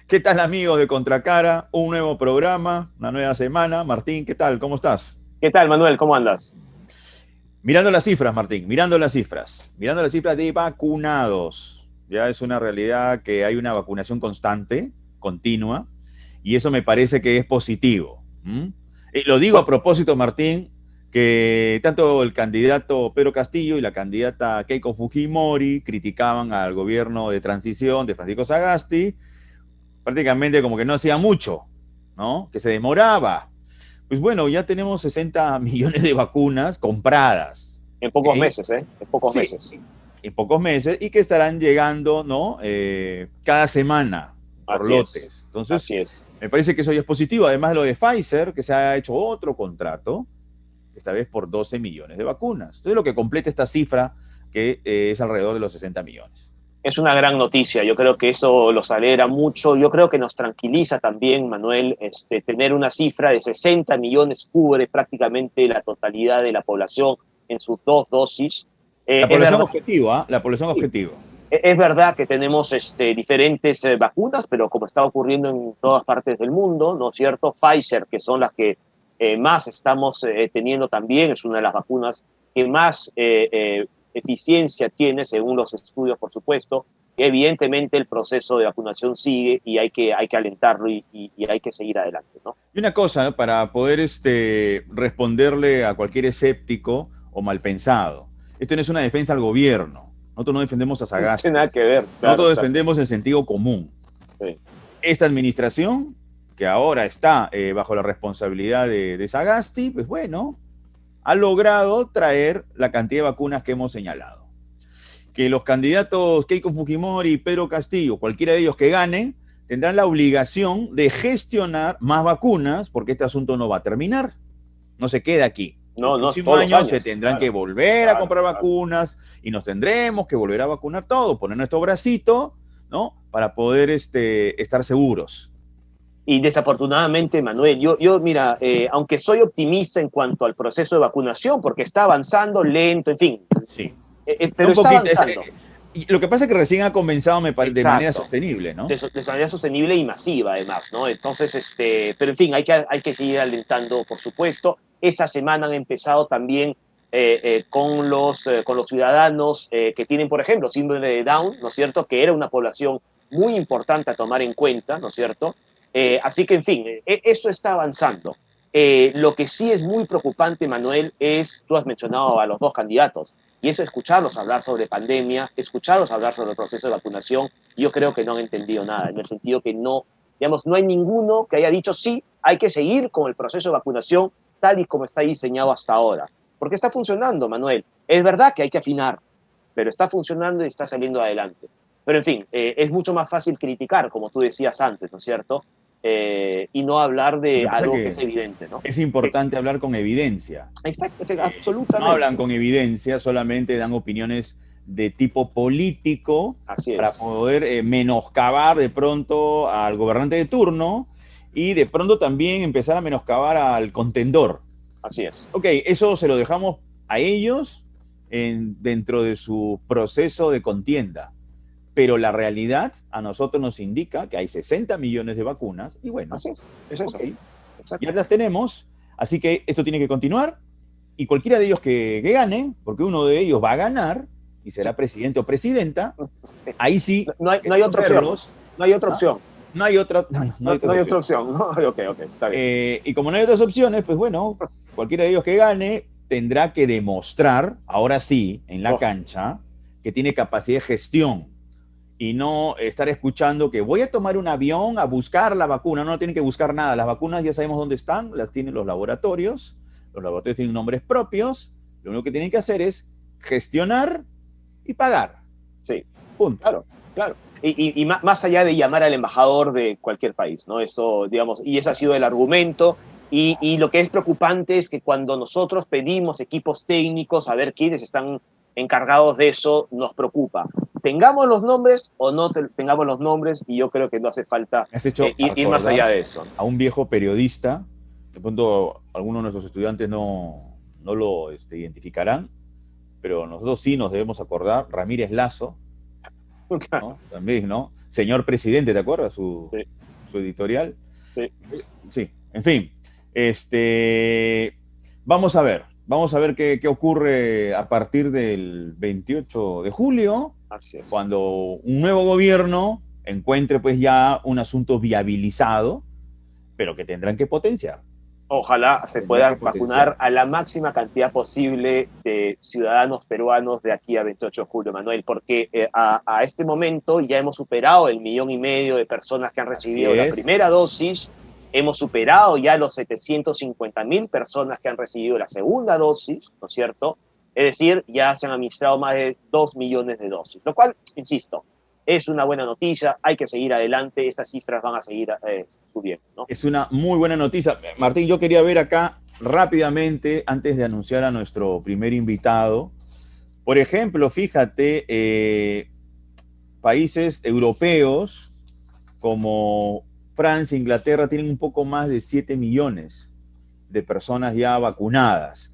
¿Qué tal, amigos de Contracara? Un nuevo programa, una nueva semana. Martín, ¿qué tal? ¿Cómo estás? ¿Qué tal, Manuel? ¿Cómo andas? Mirando las cifras, Martín, mirando las cifras. Mirando las cifras de vacunados. Ya es una realidad que hay una vacunación constante, continua, y eso me parece que es positivo. Y lo digo a Bueno, propósito, Martín, que tanto el candidato Pedro Castillo y la candidata Keiko Fujimori criticaban al gobierno de transición de Francisco Sagasti, prácticamente como que no hacía mucho, ¿no? Que se demoraba. Pues bueno, ya tenemos 60 millones de vacunas compradas, en ¿ok? pocos meses, ¿eh? En pocos Sí, meses. en pocos meses y que estarán llegando, ¿no? Cada semana por Así es, lotes. Entonces, así es. me parece que eso ya es positivo. Además de lo de Pfizer, que se ha hecho otro contrato, esta vez por 12 millones de vacunas. Entonces, lo que completa esta cifra, que es alrededor de los 60 millones. Es una gran noticia. Yo creo que eso los alegra mucho. Yo creo que nos tranquiliza también, Manuel, tener una cifra de 60 millones cubre prácticamente la totalidad de la población en sus dos dosis. La Es población verdad, objetiva, ¿eh? La población sí, objetiva. es verdad que tenemos diferentes vacunas, pero como está ocurriendo en todas partes del mundo, ¿no es cierto? Pfizer, que son las que más estamos teniendo también, es una de las vacunas que más eficiencia tiene, según los estudios, por supuesto. Evidentemente el proceso de vacunación sigue y hay que alentarlo y hay que seguir adelante, ¿no? Y una cosa, ¿no? Para poder responderle a cualquier escéptico o mal pensado. Esto no es una defensa al gobierno. Nosotros no defendemos a No tiene Sagasti. nada que ver, claro, Nosotros exacto. defendemos el sentido común. Sí. Esta administración, que ahora está bajo la responsabilidad de Sagasti, pues bueno, ha logrado traer la cantidad de vacunas que hemos señalado. Que los candidatos Keiko Fujimori y Pedro Castillo, cualquiera de ellos que gane, tendrán la obligación de gestionar más vacunas, porque este asunto no va a terminar, no se queda aquí. El No, no, próximo todos los año se años, tendrán que claro, volver a claro, comprar claro. vacunas y nos tendremos que volver a vacunar todo, poner nuestro bracito, ¿no? Para poder estar seguros. Y desafortunadamente, Manuel, mira, aunque soy optimista en cuanto al proceso de vacunación, porque está avanzando lento, en fin, Sí. pero Un está poquito. avanzando. Y lo que pasa es que recién ha comenzado de manera Exacto. sostenible, ¿no? De manera sostenible y masiva, además, ¿no? Entonces, pero en fin, hay que seguir alentando, por supuesto. Esta semana han empezado también con los ciudadanos que tienen, por ejemplo, síndrome de Down, ¿no es cierto? Que era una población muy importante a tomar en cuenta, ¿no es cierto? Así que, en fin, eso está avanzando. Lo que sí es muy preocupante, Manuel, es, tú has mencionado a los dos candidatos, y es escucharlos hablar sobre pandemia, escucharlos hablar sobre el proceso de vacunación. Yo creo que no han entendido nada, en el sentido que no, digamos, no hay ninguno que haya dicho sí, hay que seguir con el proceso de vacunación tal y como está diseñado hasta ahora. Porque está funcionando, Manuel. Es verdad que hay que afinar, pero está funcionando y está saliendo adelante. Pero en fin, es mucho más fácil criticar, como tú decías antes, ¿no es cierto? Y no hablar Lo de que pasa es algo que que es evidente, ¿no? es Eh, importante hablar con evidencia. No hablan absolutamente. con evidencia, solamente dan opiniones de tipo político Así para es. poder menoscabar de pronto al gobernante de turno y de pronto también empezar a menoscabar al contendor. Así es. Ok, eso se lo dejamos a ellos dentro de su proceso de contienda. Pero la realidad a nosotros nos indica que hay 60 millones de vacunas y bueno, Así es. Es ok, eso. ya Exacto. las tenemos, así que esto tiene que continuar y cualquiera de ellos que gane, porque uno de ellos va a ganar y Sí. será presidente o presidenta, ahí sí No hay queremos otra opción. verlos. No hay otra ¿Ah? opción. No hay otra, no hay No otras hay otra opciones. opción, ¿no? Ok, ok, está bien. Y como no hay otras opciones, pues bueno, cualquiera de ellos que gane tendrá que demostrar, ahora sí, en la Lógico. cancha, que tiene capacidad de gestión y no estar escuchando que voy a tomar un avión a buscar la vacuna. No tienen que buscar nada. Las vacunas ya sabemos dónde están, las tienen los laboratorios tienen nombres propios, lo único que tienen que hacer es gestionar y pagar. Sí, Punto. claro, claro. Y más allá de llamar al embajador de cualquier país, ¿no? Eso, digamos, y ese ha sido el argumento. Y lo que es preocupante es que cuando nosotros pedimos equipos técnicos, a ver quiénes están encargados de eso, nos preocupa. Tengamos los nombres o no tengamos los nombres, y yo creo que no hace falta Me has hecho ir más acordar allá de eso, ¿no? a un viejo periodista, de pronto algunos de nuestros estudiantes no lo identificarán, pero nosotros sí nos debemos acordar, Ramírez Lazo, ¿no? También, ¿no? Señor presidente, ¿te acuerdas? Sí, Su editorial. sí. Sí, en fin. Vamos a ver qué ocurre a partir del 28 de julio, Así es. cuando un nuevo gobierno encuentre pues ya un asunto viabilizado, pero que tendrán que potenciar. Ojalá se Tendrán pueda que vacunar potenciar. a la máxima cantidad posible de ciudadanos peruanos de aquí a 28 de julio, Manuel, porque a este momento ya hemos superado el 1,5 millones de personas que han Así recibido la es. primera dosis, hemos superado ya los 750.000 personas que han recibido la segunda dosis, ¿no es cierto? Es decir, ya se han administrado más de 2 millones de dosis, lo cual, insisto, es una buena noticia, hay que seguir adelante, estas cifras van a seguir subiendo, ¿no? Es una muy buena noticia. Martín, yo quería ver acá rápidamente, antes de anunciar a nuestro primer invitado, por ejemplo, fíjate, países europeos como Francia, Inglaterra, tienen un poco más de 7 millones de personas ya vacunadas.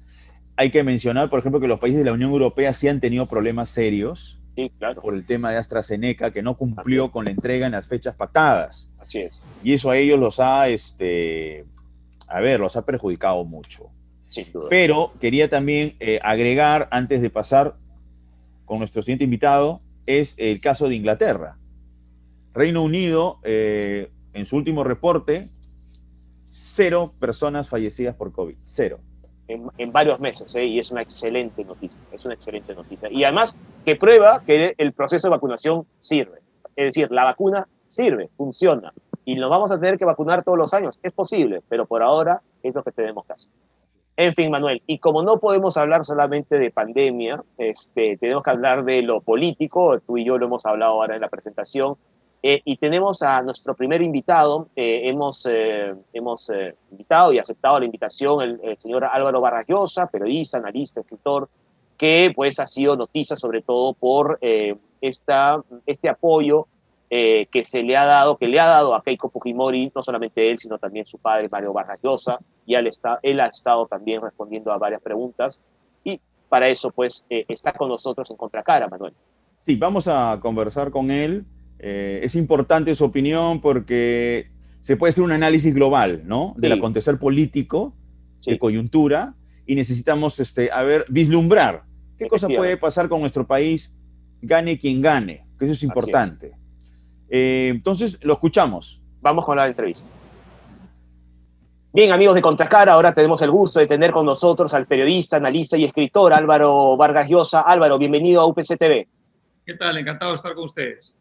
Hay que mencionar, por ejemplo, que los países de la Unión Europea sí han tenido problemas serios Sí, claro, por el tema de AstraZeneca, que no también, cumplió con la entrega en las fechas pactadas. así es, Y eso a ellos los ha, los ha perjudicado mucho. sin duda. Pero quería también agregar, antes de pasar con nuestro siguiente invitado, es el caso de Inglaterra. Reino Unido, en su último reporte, 0 personas fallecidas por COVID. 0. En varios meses, ¿eh? Y es una excelente noticia, es una excelente noticia. Y además que prueba que el proceso de vacunación sirve. Es decir, la vacuna sirve, funciona. Y nos vamos a tener que vacunar todos los años. Es posible, pero por ahora es lo que tenemos que hacer. En fin, Manuel, y como no podemos hablar solamente de pandemia, tenemos que hablar de lo político, tú y yo lo hemos hablado ahora en la presentación, y tenemos a nuestro primer invitado, hemos invitado y aceptado la invitación el señor Álvaro Vargas Llosa, periodista, analista, escritor, que pues ha sido noticia sobre todo por este apoyo que le ha dado a Keiko Fujimori, no solamente él, sino también su padre Mario Vargas Llosa, y él ha estado también respondiendo a varias preguntas, y para eso pues está con nosotros en Contracara, Manuel. Sí, vamos a conversar con él. Es importante su opinión porque se puede hacer un análisis global, ¿no? Del Sí, acontecer político, de sí, coyuntura, y necesitamos, vislumbrar qué cosa puede efectivamente, pasar con nuestro país, gane quien gane, que eso es así es. importante. Entonces, lo escuchamos. Vamos con la entrevista. Bien, amigos de Contracara, ahora tenemos el gusto de tener con nosotros al periodista, analista y escritor Álvaro Vargas Llosa. Álvaro, bienvenido a UPC TV. ¿Qué tal? Encantado de estar con ustedes.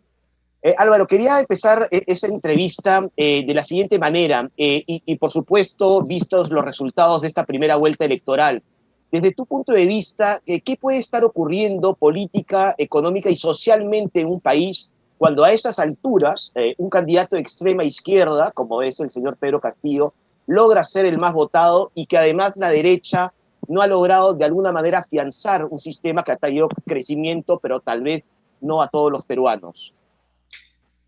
Álvaro, quería empezar esa entrevista de la siguiente manera, y por supuesto, vistos los resultados de esta primera vuelta electoral, desde tu punto de vista, ¿qué puede estar ocurriendo política, económica y socialmente en un país cuando a esas alturas un candidato de extrema izquierda, como es el señor Pedro Castillo, logra ser el más votado y que además la derecha no ha logrado de alguna manera afianzar un sistema que ha traído crecimiento, pero tal vez no a todos los peruanos?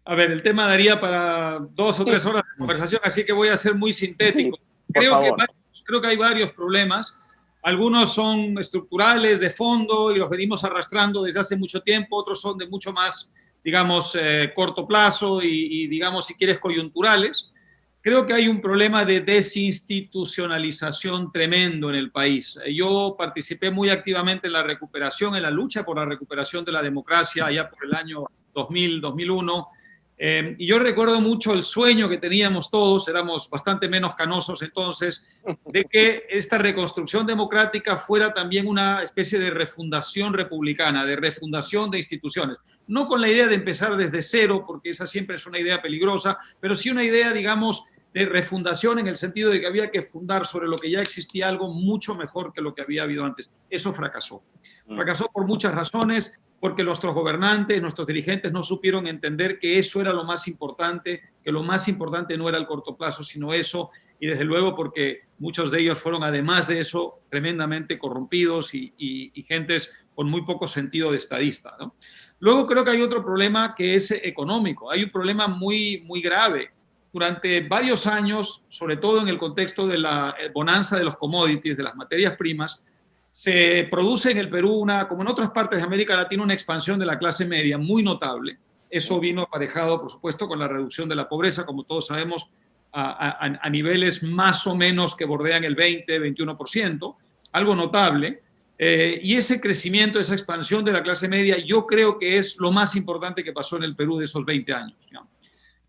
A ver, el tema daría para 2 o 3 horas de conversación, así que voy a ser muy Sí, sintético. por favor. Creo que hay varios problemas. Algunos son estructurales, de fondo, y los venimos arrastrando desde hace mucho tiempo. Otros son de mucho más, digamos, corto plazo y, digamos, si quieres, coyunturales. Creo que hay un problema de desinstitucionalización tremendo en el país. Yo participé muy activamente en la recuperación, en la lucha por la recuperación de la democracia allá por el año 2000, 2001. Y yo recuerdo mucho el sueño que teníamos todos, éramos bastante menos canosos entonces, de que esta reconstrucción democrática fuera también una especie de refundación republicana, de refundación de instituciones. No con la idea de empezar desde cero, porque esa siempre es una idea peligrosa, pero sí una idea, digamos, de refundación en el sentido de que había que fundar sobre lo que ya existía algo mucho mejor que lo que había habido antes. Eso fracasó. Fracasó por muchas razones, porque nuestros gobernantes, nuestros dirigentes no supieron entender que eso era lo más importante, que lo más importante no era el corto plazo, sino eso, y desde luego porque muchos de ellos fueron, además de eso, tremendamente corrompidos y gentes con muy poco sentido de estadista, ¿no? Luego creo que hay otro problema que es económico. Hay un problema muy, muy grave. Durante varios años, sobre todo en el contexto de la bonanza de los commodities, de las materias primas, se produce en el Perú, como en otras partes de América Latina, una expansión de la clase media muy notable. Eso vino aparejado, por supuesto, con la reducción de la pobreza, como todos sabemos, a niveles más o menos que bordean el 20-21%, algo notable. Y ese crecimiento, esa expansión de la clase media, yo creo que es lo más importante que pasó en el Perú de esos 20 años, digamos.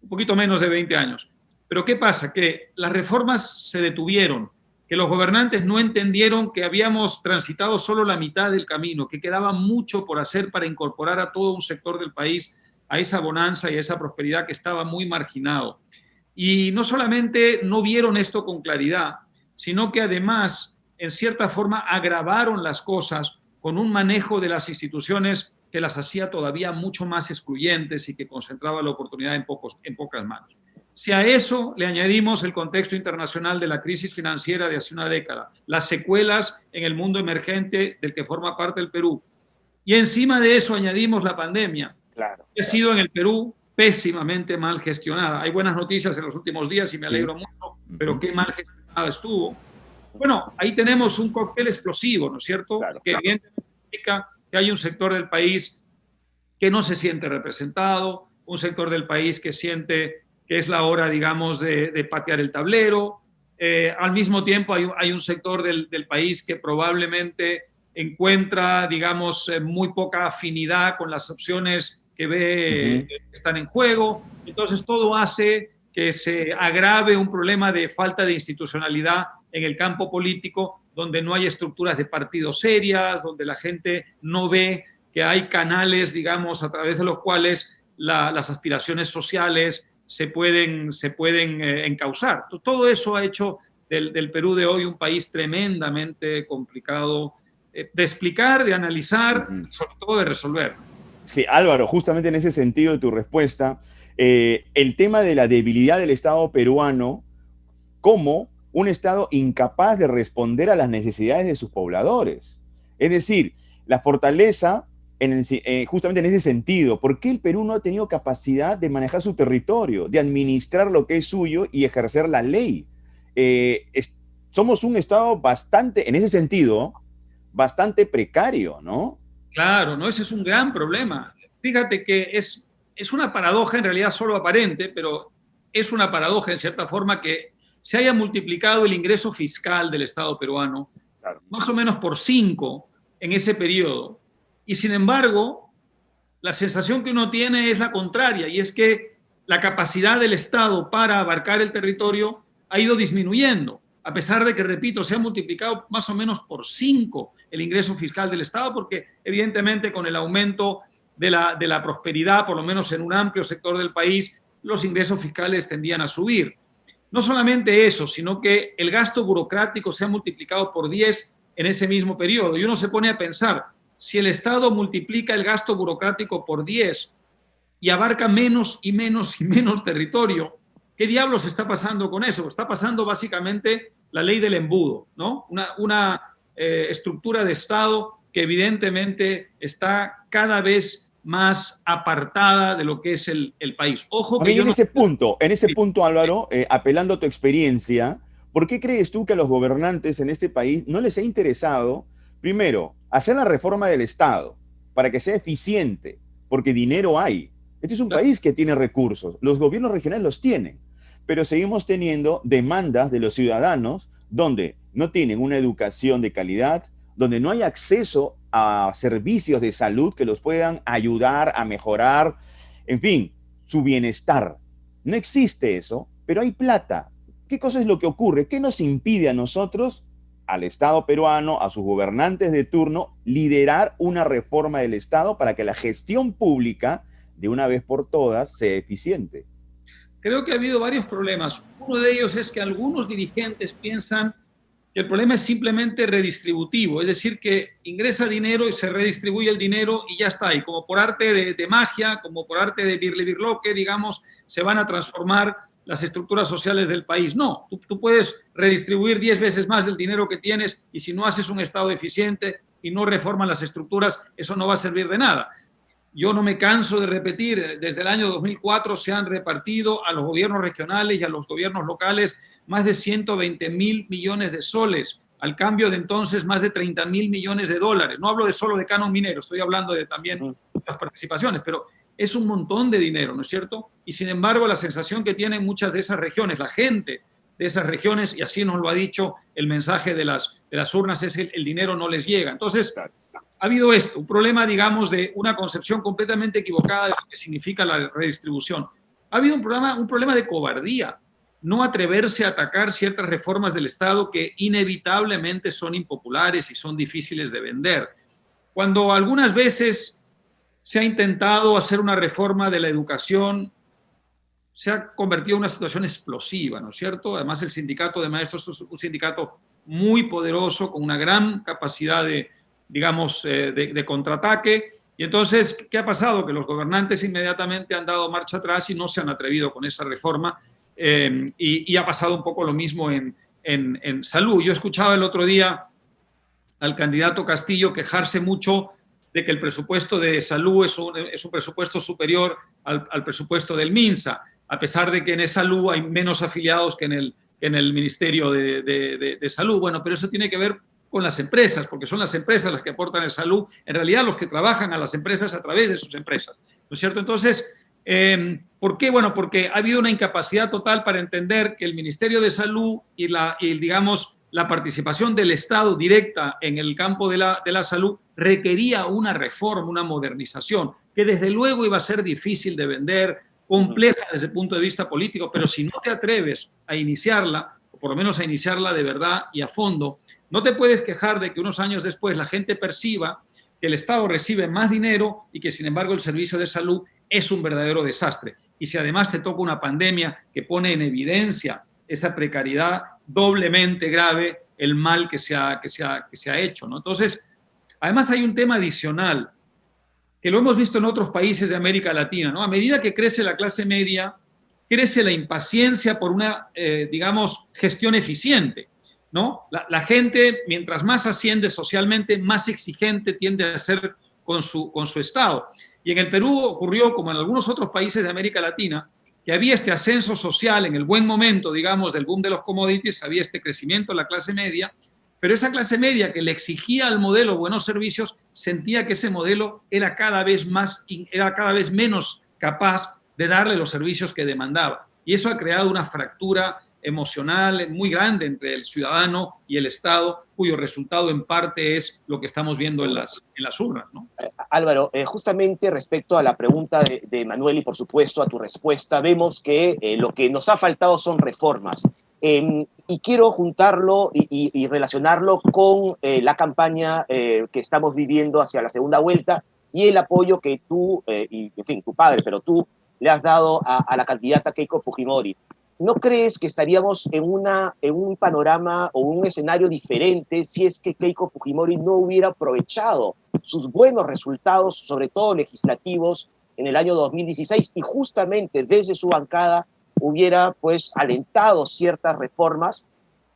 Un poquito menos de 20 años. Pero ¿qué pasa? Que las reformas se detuvieron, que los gobernantes no entendieron que habíamos transitado solo la mitad del camino, que quedaba mucho por hacer para incorporar a todo un sector del país a esa bonanza y a esa prosperidad que estaba muy marginado. Y no solamente no vieron esto con claridad, sino que además, en cierta forma, agravaron las cosas con un manejo de las instituciones que las hacía todavía mucho más excluyentes y que concentraba la oportunidad en pocas manos. Si a eso le añadimos el contexto internacional de la crisis financiera de hace una década, las secuelas en el mundo emergente del que forma parte el Perú, y encima de eso añadimos la pandemia, que ha sido en el Perú pésimamente mal gestionada. Hay buenas noticias en los últimos días y me alegro mucho, pero qué mal gestionada estuvo. Bueno, ahí tenemos un cóctel explosivo, ¿no es cierto? Que evidentemente indica que hay un sector del país que no se siente representado, un sector del país que siente que es la hora, digamos, de patear el tablero. Al mismo tiempo hay un sector del país que probablemente encuentra, digamos, muy poca afinidad con las opciones que ve que están en juego. Entonces todo hace que se agrave un problema de falta de institucionalidad en el campo político, donde no hay estructuras de partidos serias, donde la gente no ve que hay canales, digamos, a través de los cuales las aspiraciones sociales se pueden encauzar. Todo eso ha hecho del Perú de hoy un país tremendamente complicado de explicar, de analizar, sobre todo de resolver. Sí, Álvaro, justamente en ese sentido de tu respuesta, el tema de la debilidad del Estado peruano como un Estado incapaz de responder a las necesidades de sus pobladores. Es decir, la fortaleza justamente en ese sentido. ¿Por qué el Perú no ha tenido capacidad de manejar su territorio, de administrar lo que es suyo y ejercer la ley? Somos un Estado bastante, en ese sentido, bastante precario, ¿no? Claro, ¿no? Ese es un gran problema. Fíjate que es una paradoja en realidad solo aparente, pero es una paradoja en cierta forma que se haya multiplicado el ingreso fiscal del Estado peruano, más o menos por 5 en ese periodo. Y sin embargo, la sensación que uno tiene es la contraria, y es que la capacidad del Estado para abarcar el territorio ha ido disminuyendo, a pesar de que, repito, se ha multiplicado más o menos por 5 el ingreso fiscal del Estado, porque evidentemente con el aumento de la prosperidad, por lo menos en un amplio sector del país, los ingresos fiscales tendían a subir. No solamente eso, sino que el gasto burocrático se ha multiplicado por 10 en ese mismo periodo. Y uno se pone a pensar, si el Estado multiplica el gasto burocrático por 10 y abarca menos y menos y menos territorio, ¿qué diablos está pasando con eso? Está pasando básicamente la ley del embudo, ¿no? Una estructura de Estado que evidentemente está cada vez más apartada de lo que es el país. Ojo que en ese punto, Álvaro, apelando a tu experiencia, ¿por qué crees tú que a los gobernantes en este país no les ha interesado, primero, hacer la reforma del Estado para que sea eficiente? Porque dinero hay. Este es un país que tiene recursos. Los gobiernos regionales los tienen. Pero seguimos teniendo demandas de los ciudadanos donde no tienen una educación de calidad, donde no hay acceso a servicios de salud que los puedan ayudar a mejorar, en fin, su bienestar. No existe eso, pero hay plata. ¿Qué cosa es lo que ocurre? ¿Qué nos impide a nosotros, al Estado peruano, a sus gobernantes de turno, liderar una reforma del Estado para que la gestión pública, de una vez por todas, sea eficiente? Creo que ha habido varios problemas. Uno de ellos es que algunos dirigentes piensan que el problema es simplemente redistributivo, es decir, que ingresa dinero y se redistribuye el dinero y ya está. Y como por arte de magia, como por arte de birlibirloque, digamos, se van a transformar las estructuras sociales del país. No, tú puedes redistribuir 10 veces más del dinero que tienes y si no haces un Estado eficiente y no reformas las estructuras, eso no va a servir de nada. Yo no me canso de repetir, desde el año 2004 se han repartido a los gobiernos regionales y a los gobiernos locales más de 120.000 millones de soles al cambio de entonces más de 30.000 millones de dólares. No hablo de solo de canon minero, estoy hablando de también otras participaciones, pero es un montón de dinero, ¿no es cierto? Y sin embargo, la sensación que tienen muchas de esas regiones, la gente de esas regiones, y así nos lo ha dicho el mensaje de las urnas, es que el dinero no les llega. Entonces, ha habido esto, un problema, digamos, de una concepción completamente equivocada de lo que significa la redistribución. Ha habido un problema de cobardía, no atreverse a atacar ciertas reformas del Estado que inevitablemente son impopulares y son difíciles de vender. Cuando algunas veces se ha intentado hacer una reforma de la educación, se ha convertido en una situación explosiva, ¿no es cierto? Además, el sindicato de maestros es un sindicato muy poderoso, con una gran capacidad de, digamos, de contraataque. Y entonces, ¿qué ha pasado? Que los gobernantes inmediatamente han dado marcha atrás y no se han atrevido con esa reforma. Y ha pasado un poco lo mismo en salud. Yo escuchaba el otro día al candidato Castillo quejarse mucho de que el presupuesto de salud es un presupuesto superior al presupuesto del MINSA, a pesar de que en salud hay menos afiliados que en el Ministerio de Salud. Bueno, pero eso tiene que ver con las empresas, porque son las empresas las que aportan el salud, en realidad los que trabajan a las empresas a través de sus empresas, ¿no es cierto? Entonces, ¿por qué? Bueno, porque ha habido una incapacidad total para entender que el Ministerio de Salud y digamos, la participación del Estado directa en el campo de la salud requería una reforma, una modernización, que desde luego iba a ser difícil de vender, compleja desde el punto de vista político, pero si no te atreves a iniciarla, o por lo menos a iniciarla de verdad y a fondo, no te puedes quejar de que unos años después la gente perciba que el Estado recibe más dinero y que sin embargo el servicio de salud es un verdadero desastre. Y si además te toca una pandemia que pone en evidencia esa precariedad doblemente grave, el mal que se ha hecho, ¿no? Entonces, además hay un tema adicional que lo hemos visto en otros países de América Latina, ¿no? A medida que crece la clase media, crece la impaciencia por una, digamos, gestión eficiente, ¿no? La gente, mientras más asciende socialmente, más exigente tiende a ser con su Estado. Y en el Perú ocurrió, como en algunos otros países de América Latina, que había este ascenso social en el buen momento, digamos, del boom de los commodities, había este crecimiento de la clase media, pero esa clase media que le exigía al modelo buenos servicios, sentía que ese modelo era cada vez menos capaz de darle los servicios que demandaba. Y eso ha creado una fractura emocional muy grande entre el ciudadano y el Estado, cuyo resultado en parte es lo que estamos viendo en las urnas, ¿no? Álvaro, justamente respecto a la pregunta de Manuel y por supuesto a tu respuesta, vemos que lo que nos ha faltado son reformas. Y quiero juntarlo y relacionarlo con la campaña que estamos viviendo hacia la segunda vuelta y el apoyo que tú, y en fin, tu padre, pero tú le has dado a la candidata Keiko Fujimori. ¿No crees que estaríamos en un panorama o un escenario diferente si es que Keiko Fujimori no hubiera aprovechado sus buenos resultados, sobre todo legislativos, en el año 2016 y justamente desde su bancada hubiera pues alentado ciertas reformas?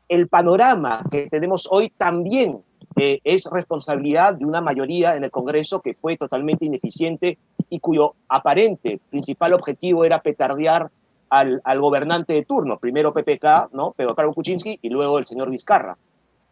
El panorama que tenemos hoy también es responsabilidad de una mayoría en el Congreso que fue totalmente ineficiente y cuyo aparente principal objetivo era petardear al gobernante de turno, primero PPK, ¿no? Pedro Pablo Kuczynski, y luego el señor Vizcarra.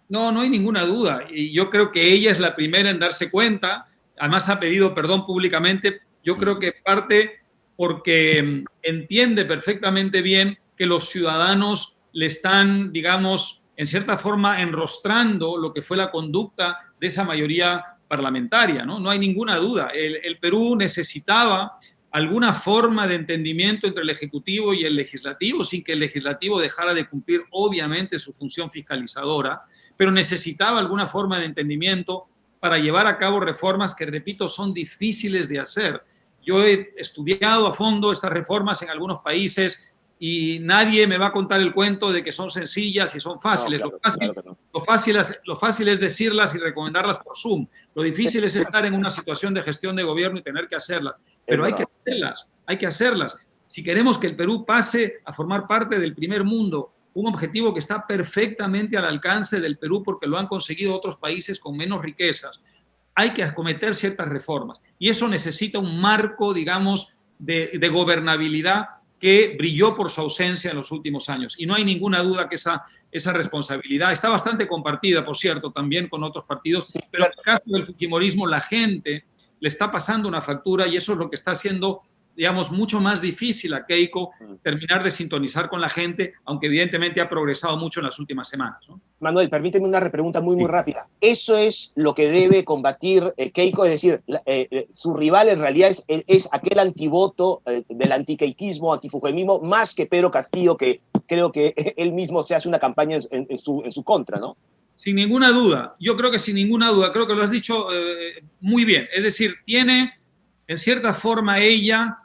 No hay ninguna duda. Y yo creo que ella es la primera en darse cuenta. Además ha pedido perdón públicamente. Yo creo que parte porque entiende perfectamente bien que los ciudadanos le están, digamos, en cierta forma enrostrando lo que fue la conducta de esa mayoría parlamentaria, ¿no? No hay ninguna duda. El Perú necesitaba alguna forma de entendimiento entre el Ejecutivo y el Legislativo, sin que el Legislativo dejara de cumplir, obviamente, su función fiscalizadora, pero necesitaba alguna forma de entendimiento para llevar a cabo reformas que, repito, son difíciles de hacer. Yo he estudiado a fondo estas reformas en algunos países y nadie me va a contar el cuento de que son sencillas y son fáciles. No, claro, lo fácil es decirlas y recomendarlas por Zoom. Lo difícil es estar en una situación de gestión de gobierno y tener que hacerlas. Pero hay que hacerlas. Si queremos que el Perú pase a formar parte del primer mundo, un objetivo que está perfectamente al alcance del Perú porque lo han conseguido otros países con menos riquezas, hay que acometer ciertas reformas. Y eso necesita un marco, digamos, de gobernabilidad que brilló por su ausencia en los últimos años. Y no hay ninguna duda que esa responsabilidad está bastante compartida, por cierto, también con otros partidos, Sí, pero en el caso del fujimorismo la gente le está pasando una factura y eso es lo que está haciendo, digamos, mucho más difícil a Keiko terminar de sintonizar con la gente, aunque evidentemente ha progresado mucho en las últimas semanas, ¿no? Manuel, permíteme una repregunta muy Sí. rápida. ¿Eso es lo que debe combatir Keiko? Es decir, su rival en realidad es aquel antivoto del antiqueiquismo, antifujimorismo, más que Pedro Castillo, que creo que él mismo se hace una campaña en su contra, ¿no? Sin ninguna duda, yo creo que sin ninguna duda, creo que lo has dicho muy bien. Es decir, tiene en cierta forma ella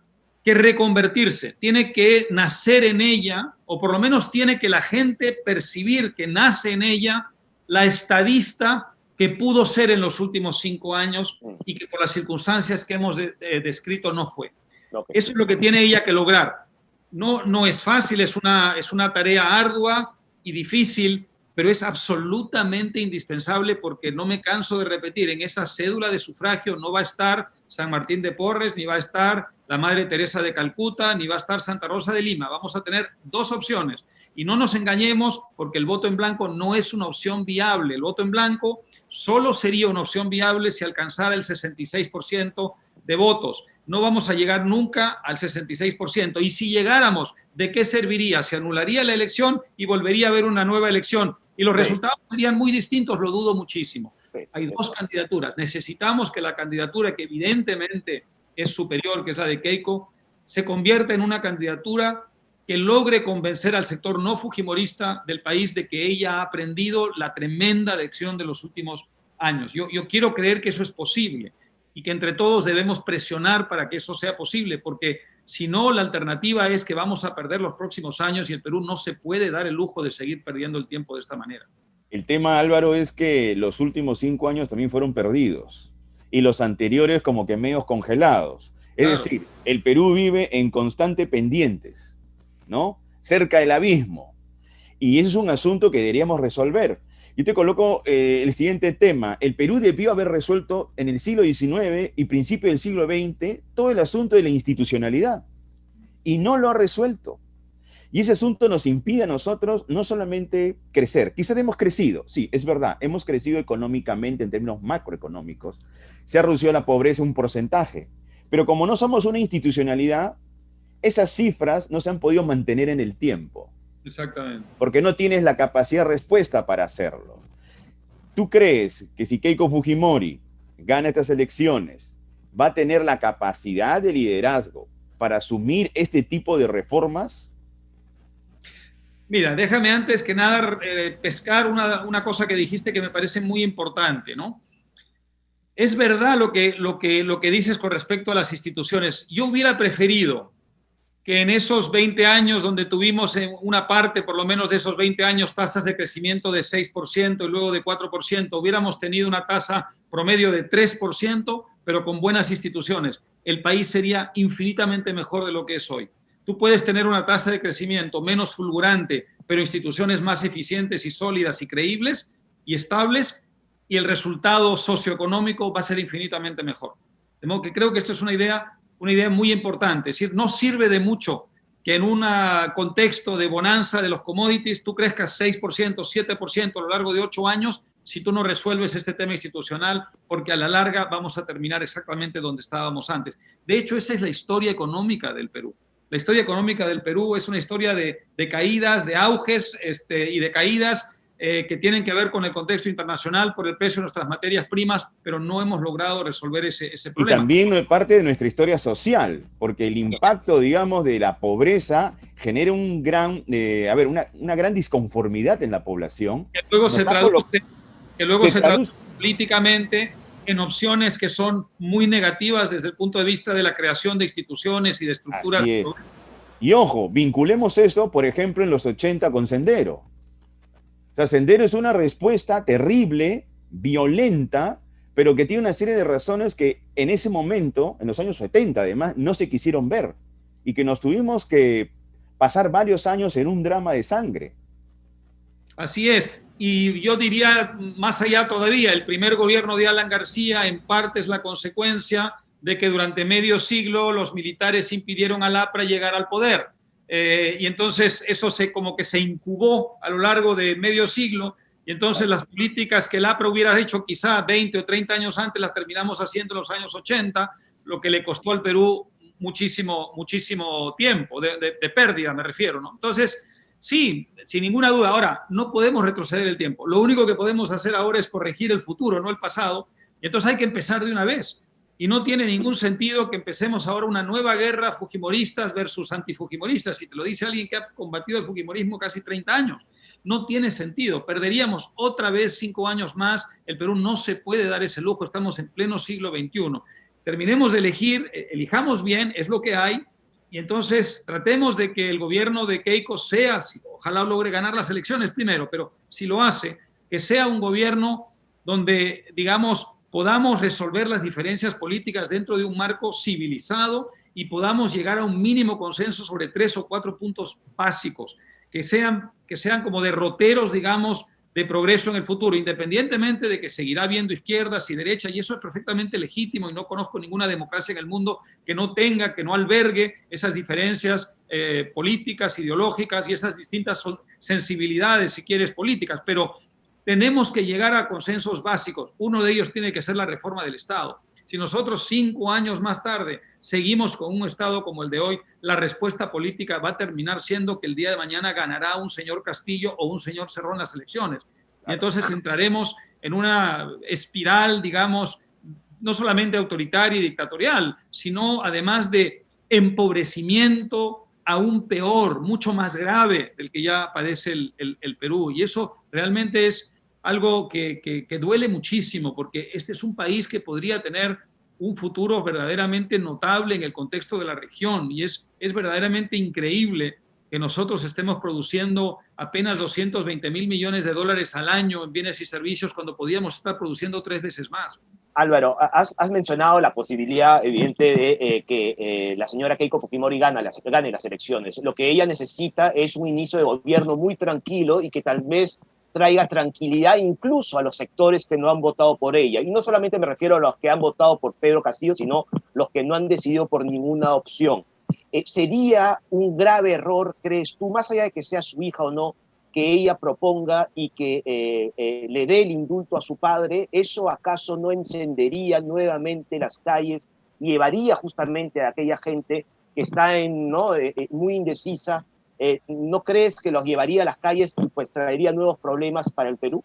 que reconvertirse, tiene que nacer en ella, o por lo menos tiene que la gente percibir que nace en ella la estadista que pudo ser en los últimos 5 años y que por las circunstancias que hemos descrito no fue. Okay. Eso es lo que tiene ella que lograr. No es fácil, es una tarea ardua y difícil, pero es absolutamente indispensable porque no me canso de repetir, en esa cédula de sufragio no va a estar San Martín de Porres, ni va a estar la Madre Teresa de Calcuta, ni va a estar Santa Rosa de Lima. Vamos a tener 2 opciones. Y no nos engañemos porque el voto en blanco no es una opción viable. El voto en blanco solo sería una opción viable si alcanzara el 66% de votos. No vamos a llegar nunca al 66%. Y si llegáramos, ¿de qué serviría? Se anularía la elección y volvería a haber una nueva elección. Y los resultados serían muy distintos, lo dudo muchísimo. Hay 2 candidaturas. Necesitamos que la candidatura, que evidentemente es superior, que es la de Keiko, se convierta en una candidatura que logre convencer al sector no fujimorista del país de que ella ha aprendido la tremenda lección de los últimos años. Yo quiero creer que eso es posible y que entre todos debemos presionar para que eso sea posible, porque si no, la alternativa es que vamos a perder los próximos años y el Perú no se puede dar el lujo de seguir perdiendo el tiempo de esta manera. El tema, Álvaro, es que los últimos 5 años también fueron perdidos y los anteriores como que medios congelados. Es decir, el Perú vive en constante pendientes, ¿no? Cerca del abismo. Y ese es un asunto que deberíamos resolver. Yo te coloco el siguiente tema. El Perú debió haber resuelto en el siglo XIX y principio del siglo XX todo el asunto de la institucionalidad. Y no lo ha resuelto. Y ese asunto nos impide a nosotros no solamente crecer. Quizás hemos crecido, sí, es verdad. Hemos crecido económicamente en términos macroeconómicos. Se ha reducido la pobreza un porcentaje. Pero como no somos una institucionalidad, esas cifras no se han podido mantener en el tiempo. Exactamente. Porque no tienes la capacidad de respuesta para hacerlo. ¿Tú crees que si Keiko Fujimori gana estas elecciones, va a tener la capacidad de liderazgo para asumir este tipo de reformas? Mira, déjame antes que nada pescar una cosa que dijiste que me parece muy importante, ¿no? Es verdad lo que dices con respecto a las instituciones. Yo hubiera preferido que en esos 20 años donde tuvimos en una parte, por lo menos de esos 20 años, tasas de crecimiento de 6% y luego de 4%, hubiéramos tenido una tasa promedio de 3%, pero con buenas instituciones. El país sería infinitamente mejor de lo que es hoy. Tú puedes tener una tasa de crecimiento menos fulgurante, pero instituciones más eficientes y sólidas y creíbles y estables, y el resultado socioeconómico va a ser infinitamente mejor. De modo que creo que esto es una idea muy importante. Es decir, no sirve de mucho que en un contexto de bonanza de los commodities tú crezcas 6%, 7% a lo largo de 8 años si tú no resuelves este tema institucional, porque a la larga vamos a terminar exactamente donde estábamos antes. De hecho, esa es la historia económica del Perú. La historia económica del Perú es una historia de caídas, de auges y de caídas que tienen que ver con el contexto internacional por el precio de nuestras materias primas, pero no hemos logrado resolver ese problema. Y también parte de nuestra historia social, porque el impacto, digamos, de la pobreza genera una gran disconformidad en la población. Que luego se traduce políticamente en opciones que son muy negativas desde el punto de vista de la creación de instituciones y de estructuras. Así es. Y ojo, vinculemos esto, por ejemplo, en los 80 con Sendero. O sea, Sendero es una respuesta terrible, violenta, pero que tiene una serie de razones que en ese momento, en los años 70 además, no se quisieron ver y que nos tuvimos que pasar varios años en un drama de sangre. Así es. Y yo diría, más allá todavía, el primer gobierno de Alan García en parte es la consecuencia de que durante medio siglo los militares impidieron al APRA llegar al poder. y entonces eso como que se incubó a lo largo de medio siglo, y entonces las políticas que el APRA hubiera hecho quizá 20 o 30 años antes las terminamos haciendo en los años 80, lo que le costó al Perú muchísimo tiempo, de pérdida me refiero, ¿no? Entonces, sí, sin ninguna duda. Ahora, no podemos retroceder el tiempo. Lo único que podemos hacer ahora es corregir el futuro, no el pasado. Y entonces hay que empezar de una vez. Y no tiene ningún sentido que empecemos ahora una nueva guerra fujimoristas versus antifujimoristas. Si te lo dice alguien que ha combatido el fujimorismo casi 30 años. No tiene sentido. Perderíamos otra vez 5 años más. El Perú no se puede dar ese lujo. Estamos en pleno siglo XXI. Terminemos de elegir, elijamos bien, es lo que hay. Y entonces tratemos de que el gobierno de Keiko sea, ojalá logre ganar las elecciones primero, pero si lo hace, que sea un gobierno donde, digamos, podamos resolver las diferencias políticas dentro de un marco civilizado y podamos llegar a un mínimo consenso sobre 3 o 4 puntos básicos, que sean como derroteros, digamos, de progreso en el futuro, independientemente de que seguirá habiendo izquierdas y derechas, y eso es perfectamente legítimo, y no conozco ninguna democracia en el mundo que no tenga, que no albergue esas diferencias políticas, ideológicas y esas distintas sensibilidades, si quieres, políticas, pero tenemos que llegar a consensos básicos. Uno de ellos tiene que ser la reforma del Estado. Si nosotros 5 años más tarde seguimos con un Estado como el de hoy, la respuesta política va a terminar siendo que el día de mañana ganará un señor Castillo o un señor Cerrón en las elecciones. Y entonces entraremos en una espiral, digamos, no solamente autoritaria y dictatorial, sino además de empobrecimiento aún peor, mucho más grave del que ya padece el Perú. Y eso realmente es algo que duele muchísimo, porque este es un país que podría tener un futuro verdaderamente notable en el contexto de la región, y es verdaderamente increíble que nosotros estemos produciendo apenas 220.000 millones de dólares al año en bienes y servicios cuando podíamos estar produciendo 3 veces más. Álvaro, has mencionado la posibilidad evidente de que la señora Keiko Fujimori gane las elecciones. Lo que ella necesita es un inicio de gobierno muy tranquilo y que tal vez traiga tranquilidad incluso a los sectores que no han votado por ella. Y no solamente me refiero a los que han votado por Pedro Castillo, sino los que no han decidido por ninguna opción. ¿Sería un grave error, crees tú, más allá de que sea su hija o no, que ella proponga y que le dé el indulto a su padre? ¿Eso acaso no encendería nuevamente las calles y llevaría justamente a aquella gente que está muy indecisa? ¿No crees que los llevaría a las calles y pues traería nuevos problemas para el Perú?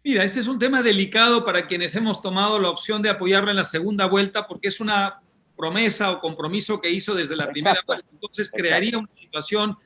Mira, este es un tema delicado para quienes hemos tomado la opción de apoyarlo en la segunda vuelta, porque es una promesa o compromiso que hizo desde la primera vuelta. Entonces crearía una situación,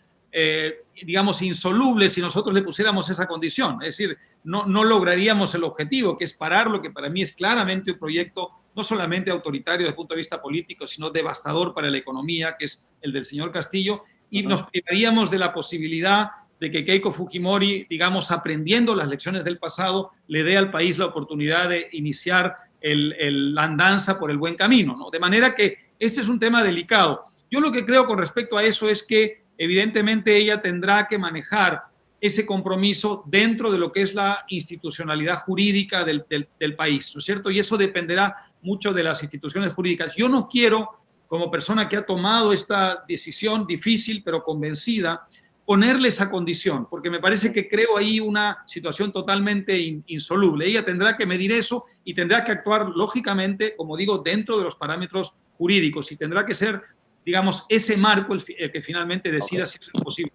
digamos, insoluble si nosotros le pusiéramos esa condición. Es decir, no lograríamos el objetivo, que es parar lo que para mí es claramente un proyecto no solamente autoritario desde el punto de vista político, sino devastador para la economía, que es el del señor Castillo, y nos privaríamos de la posibilidad de que Keiko Fujimori, digamos, aprendiendo las lecciones del pasado, le dé al país la oportunidad de iniciar la andanza por el buen camino, ¿no? De manera que este es un tema delicado. Yo lo que creo con respecto a eso es que evidentemente ella tendrá que manejar ese compromiso dentro de lo que es la institucionalidad jurídica del país, ¿no es cierto? Y eso dependerá mucho de las instituciones jurídicas. Yo no quiero, como persona que ha tomado esta decisión difícil pero convencida, ponerle esa condición, porque me parece que creo ahí una situación totalmente insoluble. Ella tendrá que medir eso y tendrá que actuar lógicamente, como digo, dentro de los parámetros jurídicos, y tendrá que ser, digamos, ese marco el que finalmente decida si eso es posible.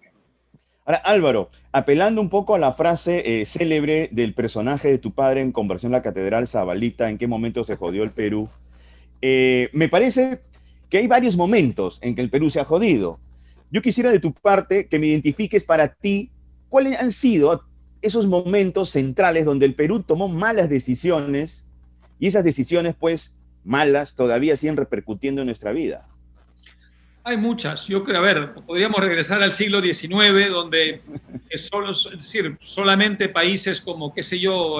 Ahora, Álvaro, apelando un poco a la frase célebre del personaje de tu padre en Conversión la Catedral, Zabalita, ¿en qué momento se jodió el Perú? Me parece que hay varios momentos en que el Perú se ha jodido. Yo quisiera de tu parte que me identifiques para ti cuáles han sido esos momentos centrales donde el Perú tomó malas decisiones y esas decisiones, pues, malas todavía siguen repercutiendo en nuestra vida. Hay muchas. Yo creo, a ver, podríamos regresar al siglo XIX, donde es decir, solamente países como, qué sé yo,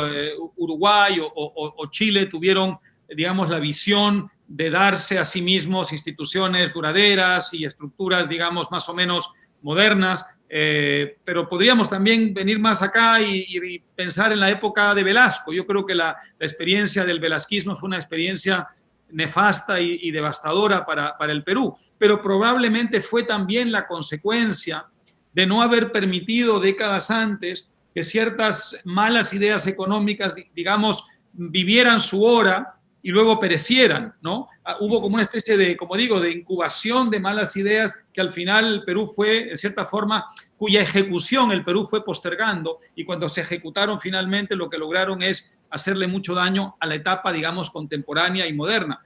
Uruguay o Chile tuvieron, digamos, la visión de darse a sí mismos instituciones duraderas y estructuras, digamos, más o menos modernas, pero podríamos también venir más acá y pensar en la época de Velasco. Yo creo que la experiencia del velasquismo fue una experiencia nefasta y devastadora para el Perú. pero probablemente fue también la consecuencia de no haber permitido décadas antes que ciertas malas ideas económicas, digamos, vivieran su hora y luego perecieran, ¿no? Hubo como una especie de, como digo, de incubación de malas ideas que al final el Perú fue, en cierta forma, cuya ejecución el Perú fue postergando, y cuando se ejecutaron finalmente lo que lograron es hacerle mucho daño a la etapa, digamos, contemporánea y moderna.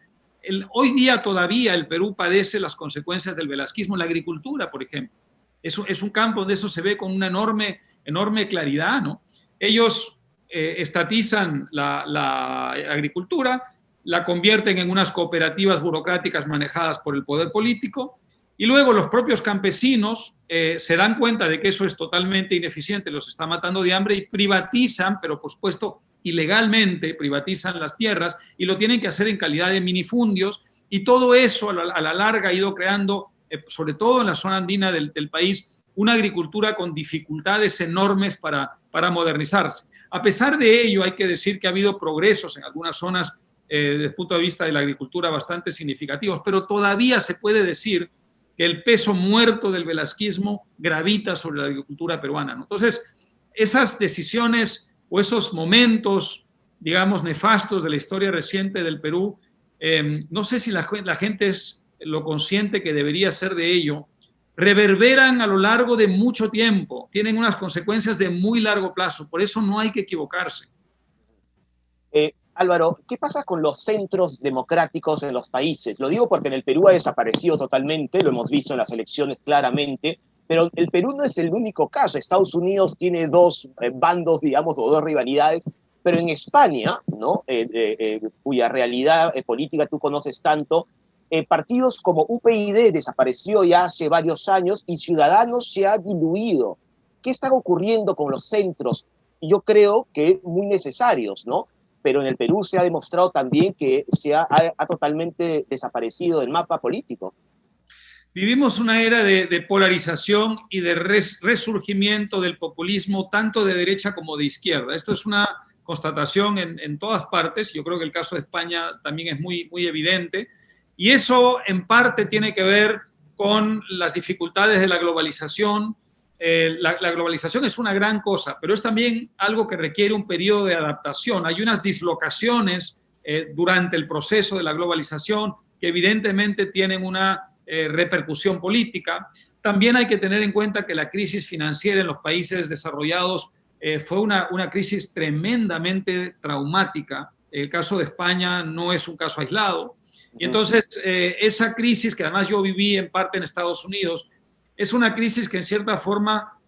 Hoy día todavía el Perú padece las consecuencias del velasquismo en la agricultura, por ejemplo. Es un campo donde eso se ve con una enorme claridad, ¿no? Ellos estatizan la agricultura, la convierten en unas cooperativas burocráticas manejadas por el poder político, y luego los propios campesinos se dan cuenta de que eso es totalmente ineficiente, los está matando de hambre, y privatizan, pero por supuesto ilegalmente, privatizan las tierras y lo tienen que hacer en calidad de minifundios, y todo eso a la larga ha ido creando, sobre todo en la zona andina del país, una agricultura con dificultades enormes para modernizarse. A pesar de ello, hay que decir que ha habido progresos en algunas zonas desde el punto de vista de la agricultura bastante significativos, pero todavía se puede decir que el peso muerto del velasquismo gravita sobre la agricultura peruana, ¿no? Entonces, esas decisiones o esos momentos, digamos, nefastos de la historia reciente del Perú, no sé si la gente es lo consciente que debería ser de ello, reverberan a lo largo de mucho tiempo, tienen unas consecuencias de muy largo plazo, por eso no hay que equivocarse. Álvaro, ¿qué pasa con los centros democráticos en los países? Lo digo porque en el Perú ha desaparecido totalmente, lo hemos visto en las elecciones claramente, pero el Perú no es el único caso. Estados Unidos tiene dos bandos, digamos, o dos rivalidades, pero en España, ¿no? Cuya realidad política tú conoces tanto, partidos como UPyD desapareció ya hace varios años y Ciudadanos se ha diluido. ¿Qué está ocurriendo con los centros? Yo creo que muy necesarios, ¿no? Pero en el Perú se ha demostrado también que ha totalmente desaparecido del mapa político. Vivimos una era de polarización y de resurgimiento del populismo, tanto de derecha como de izquierda. Esto es una constatación en todas partes. Yo creo que el caso de España también es muy evidente. Y eso en parte tiene que ver con las dificultades de la globalización. La globalización es una gran cosa, pero es también algo que requiere un periodo de adaptación. Hay unas dislocaciones durante el proceso de la globalización que evidentemente tienen una repercusión política. También hay que tener en cuenta que la crisis financiera en los países desarrollados fue una crisis tremendamente traumática. El caso de España no es un caso aislado. Y entonces esa crisis, que además yo viví en parte en Estados Unidos, es una crisis que en cierta forma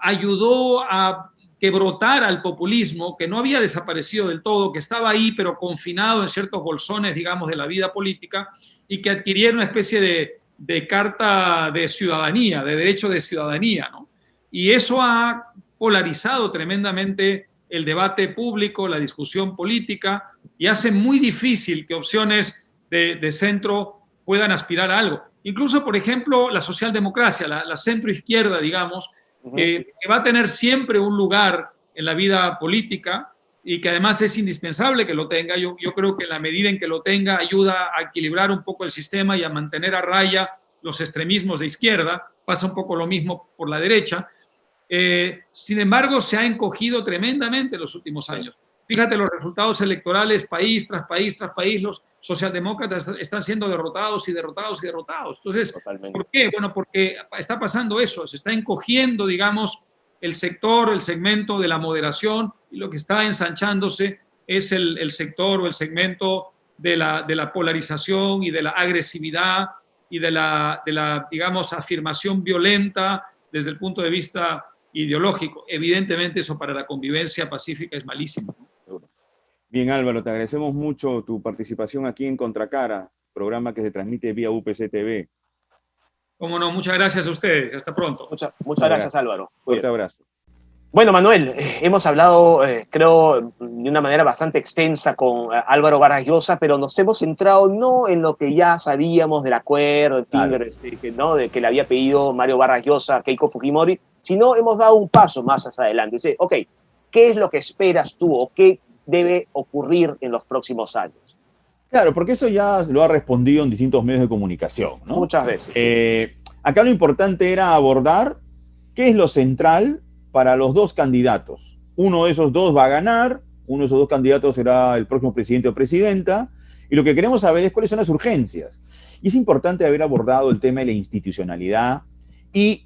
ayudó a que brotara el populismo, que no había desaparecido del todo, que estaba ahí, pero confinado en ciertos bolsones, digamos, de la vida política, y que adquiriera una especie de carta de ciudadanía, de derecho de ciudadanía, ¿no? Y eso ha polarizado tremendamente el debate público, la discusión política, y hace muy difícil que opciones de centro puedan aspirar a algo. Incluso, por ejemplo, la socialdemocracia, la centroizquierda, digamos, que va a tener siempre un lugar en la vida política y que además es indispensable que lo tenga. Yo creo que en la medida en que lo tenga ayuda a equilibrar un poco el sistema y a mantener a raya los extremismos de izquierda. Pasa un poco lo mismo por la derecha. Sin embargo, se ha encogido tremendamente en los últimos años. Fíjate los resultados electorales, país tras país tras país, los socialdemócratas están siendo derrotados y derrotados y derrotados. Entonces, totalmente. ¿por qué? Bueno, porque está pasando eso, se está encogiendo, digamos, el sector, el segmento de la moderación, y lo que está ensanchándose es el sector o el segmento de la polarización y de la agresividad y de la, digamos, afirmación violenta desde el punto de vista ideológico. Evidentemente eso para la convivencia pacífica es malísimo. Bien, Álvaro, te agradecemos mucho tu participación aquí en Contracara, programa que se transmite vía UPC TV. Cómo no, muchas gracias a ustedes. Hasta pronto. Muchas gracias, Álvaro. Fuerte abrazo. Bueno, Manuel, hemos hablado, creo, de una manera bastante extensa con Álvaro Vargas Llosa, pero nos hemos centrado no en lo que ya sabíamos del acuerdo, en fin, ¿no? De que le había pedido Mario Vargas Llosa a Keiko Fujimori, sino hemos dado un paso más hacia adelante. Dice, ok, ¿qué es lo que esperas tú o qué debe ocurrir en los próximos años? Claro, porque eso ya lo ha respondido en distintos medios de comunicación, ¿no? Muchas veces. Sí. Acá lo importante era abordar qué es lo central para los dos candidatos. Uno de esos dos va a ganar, uno de esos dos candidatos será el próximo presidente o presidenta, y lo que queremos saber es cuáles son las urgencias. Y es importante haber abordado el tema de la institucionalidad y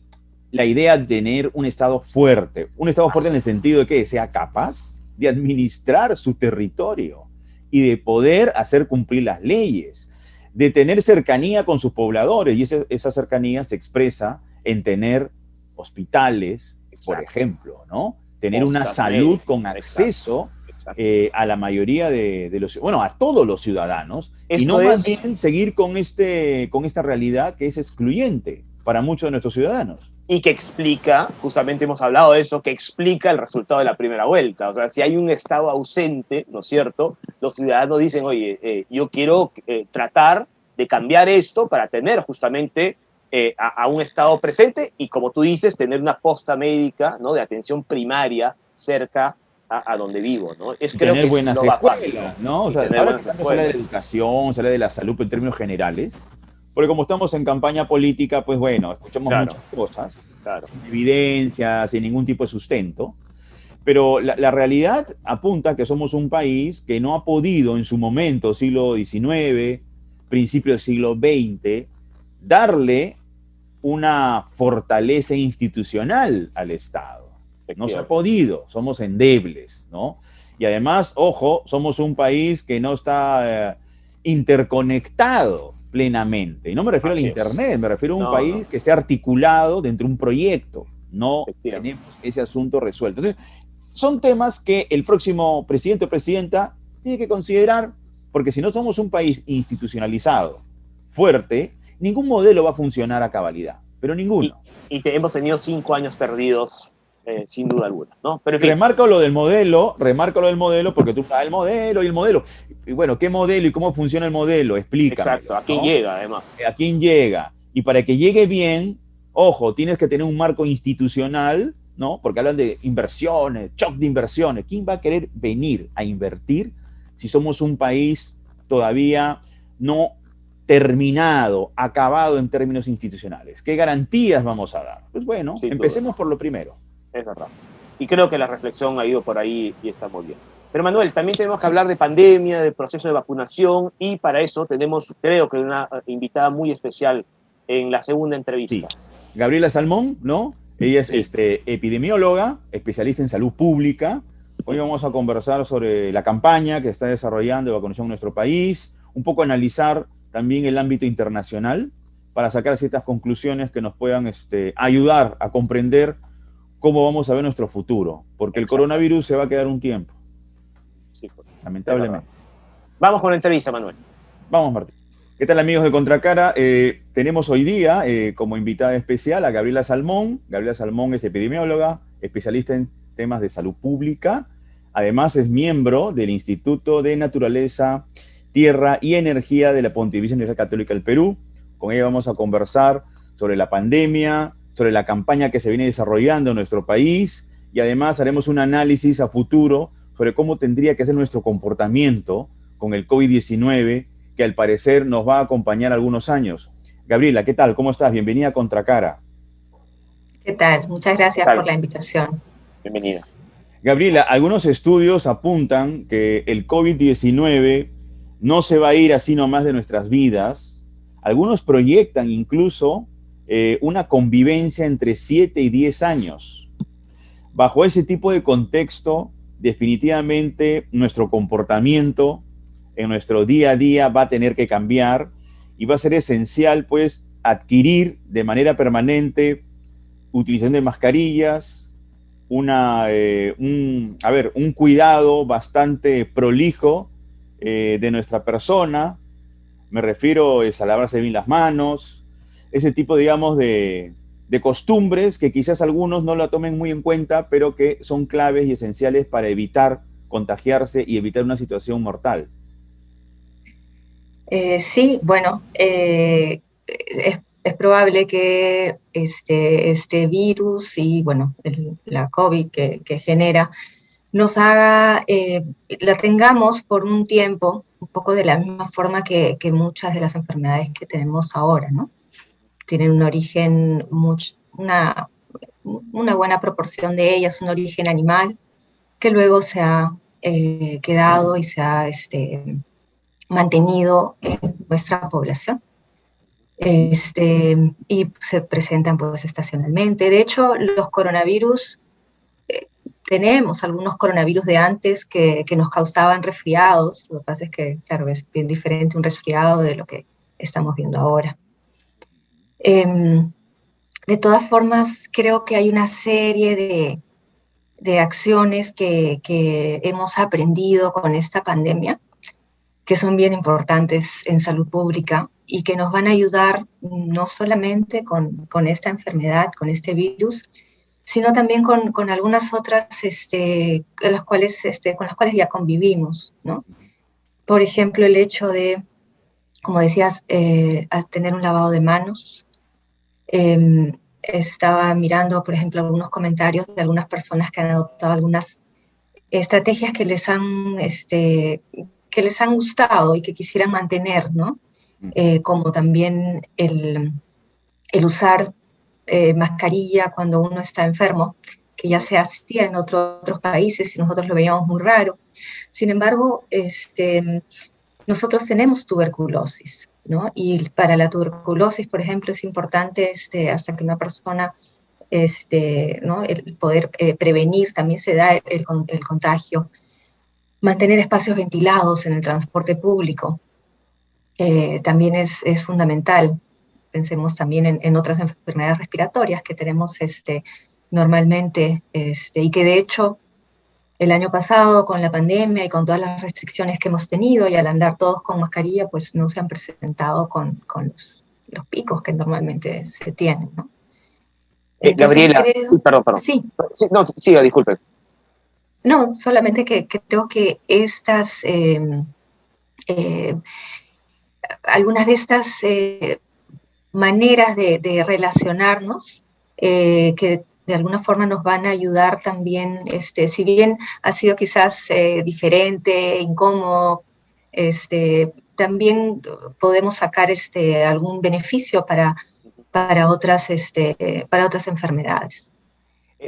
la idea de tener un Estado fuerte en el sentido de que sea capaz de administrar su territorio y de poder hacer cumplir las leyes, de tener cercanía con sus pobladores, y esa cercanía se expresa en tener hospitales, por ejemplo, ¿no? Tener una salud con acceso a la mayoría de los, bueno, a todos los ciudadanos, y no más bien seguir con esta realidad que es excluyente para muchos de nuestros ciudadanos. Y que explica, justamente hemos hablado de eso, que explica el resultado de la primera vuelta. O sea, si hay un Estado ausente, ¿no es cierto? Los ciudadanos dicen, oye, yo quiero tratar de cambiar esto para tener justamente a un Estado presente y, como tú dices, tener una posta médica, ¿no?, de atención primaria cerca a donde vivo, ¿no? Creo que buenas es lo más fácil, ¿no? O sea, ahora que se habla de la educación, se habla de la salud en términos generales, porque como estamos en campaña política, pues bueno, escuchamos muchas cosas, sin evidencia, sin ningún tipo de sustento, pero la realidad apunta que somos un país que no ha podido en su momento, siglo XIX, principio del siglo XX, darle una fortaleza institucional al Estado. No se ha podido, somos endebles, ¿no? Y además, ojo, somos un país que no está interconectado plenamente. Y no me refiero al Internet, me refiero a un país que esté articulado dentro de un proyecto. No tenemos ese asunto resuelto. Entonces, son temas que el próximo presidente o presidenta tiene que considerar, porque si no somos un país institucionalizado, fuerte, ningún modelo va a funcionar a cabalidad, pero ninguno. Y hemos tenido 5 años perdidos, sin duda alguna, ¿no? Pero en fin. Remarco lo del modelo, porque tú sabes el modelo y el modelo. Y bueno, ¿qué modelo y cómo funciona el modelo? Explícame. Exacto, ¿a quién llega además? ¿A quién llega? Y para que llegue bien, ojo, tienes que tener un marco institucional, ¿no? Porque hablan de inversiones, shock de inversiones. ¿Quién va a querer venir a invertir si somos un país todavía no terminado, acabado en términos institucionales? ¿Qué garantías vamos a dar? Pues bueno, empecemos por lo primero. Es verdad. Y creo que la reflexión ha ido por ahí y está muy bien. Pero Manuel, también tenemos que hablar de pandemia, del proceso de vacunación, y para eso tenemos, creo que una invitada muy especial en la segunda entrevista. Sí. Gabriela Salmón, ¿no? Ella es epidemióloga, especialista en salud pública. Hoy vamos a conversar sobre la campaña que está desarrollando de vacunación en nuestro país, un poco analizar también el ámbito internacional para sacar ciertas conclusiones que nos puedan ayudar a comprender cómo vamos a ver nuestro futuro, porque el coronavirus se va a quedar un tiempo. Sí, pues, lamentablemente. Vamos con la entrevista, Manuel. Vamos, Martín. ¿Qué tal, amigos de Contracara? Tenemos hoy día como invitada especial a Gabriela Salmón. Gabriela Salmón es epidemióloga, especialista en temas de salud pública. Además, es miembro del Instituto de Naturaleza, Tierra y Energía de la Pontificia Universidad Católica del Perú. Con ella vamos a conversar sobre la pandemia, sobre la campaña que se viene desarrollando en nuestro país, y además haremos un análisis a futuro sobre cómo tendría que ser nuestro comportamiento con el COVID-19, que al parecer nos va a acompañar algunos años. Gabriela, ¿qué tal? ¿Cómo estás? Bienvenida a Contracara. ¿Qué tal? Muchas gracias por la invitación. Bienvenida. Gabriela, algunos estudios apuntan que el COVID-19 no se va a ir así nomás de nuestras vidas. Algunos proyectan incluso una convivencia entre 7 y 10 años. Bajo ese tipo de contexto, definitivamente nuestro comportamiento en nuestro día a día va a tener que cambiar, y va a ser esencial, pues, adquirir de manera permanente utilización de mascarillas, un cuidado bastante prolijo de nuestra persona. Me refiero a lavarse bien las manos, ese tipo, digamos, de costumbres que quizás algunos no la tomen muy en cuenta, pero que son claves y esenciales para evitar contagiarse y evitar una situación mortal. Sí, bueno, es probable que este virus y, bueno, la COVID que genera nos haga, la tengamos por un tiempo, un poco de la misma forma que muchas de las enfermedades que tenemos ahora, ¿no? Tienen un origen, una buena proporción de ellas, un origen animal, que luego se ha quedado y se ha mantenido en nuestra población. Y se presentan pues estacionalmente. De hecho, los coronavirus, tenemos algunos coronavirus de antes que nos causaban resfriados. Lo que pasa es que, claro, es bien diferente un resfriado de lo que estamos viendo ahora. De todas formas, creo que hay una serie de acciones que hemos aprendido con esta pandemia, que son bien importantes en salud pública y que nos van a ayudar no solamente con esta enfermedad, con este virus, sino también con algunas otras con las cuales ya convivimos, ¿no? Por ejemplo, el hecho de, como decías, tener un lavado de manos. Estaba mirando, por ejemplo, algunos comentarios de algunas personas que han adoptado algunas estrategias que les han gustado y que quisieran mantener, ¿no? Como también el usar mascarilla cuando uno está enfermo, que ya se hacía en otros países y nosotros lo veíamos muy raro. Sin embargo, nosotros tenemos tuberculosis, ¿no? Y para la tuberculosis, por ejemplo, es importante hasta que una persona, ¿no? El poder prevenir, también se da el contagio, mantener espacios ventilados en el transporte público, también es fundamental. Pensemos también en otras enfermedades respiratorias que tenemos normalmente, y que de hecho el año pasado con la pandemia y con todas las restricciones que hemos tenido y al andar todos con mascarilla, pues no se han presentado con los picos que normalmente se tienen, ¿no? Entonces, Gabriela, perdón. Sí. Sí, no, siga, disculpe. No, solamente que creo que algunas de estas maneras de relacionarnos, que de alguna forma nos van a ayudar también, si bien ha sido quizás diferente, incómodo, también podemos sacar algún beneficio para otras enfermedades.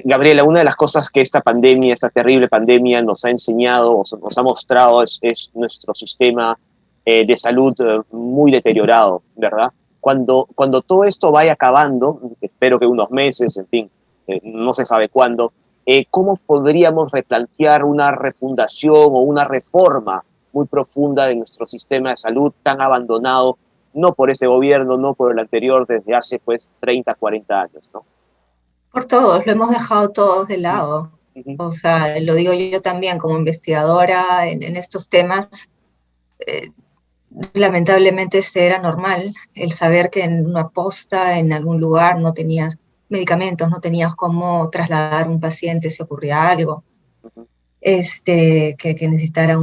Gabriela, una de las cosas que esta pandemia, esta terrible pandemia nos ha enseñado, nos ha mostrado, es nuestro sistema de salud muy deteriorado, ¿verdad? Cuando todo esto vaya acabando, espero que unos meses, en fin, no se sabe cuándo, ¿cómo podríamos replantear una refundación o una reforma muy profunda de nuestro sistema de salud tan abandonado, no por ese gobierno, no por el anterior, desde hace pues 30, 40 años, ¿no? Por todos, lo hemos dejado todos de lado. O sea, lo digo yo también como investigadora en estos temas. Lamentablemente era normal el saber que en una posta, en algún lugar, no tenías medicamentos, no tenías cómo trasladar a un paciente si ocurría algo, que necesitara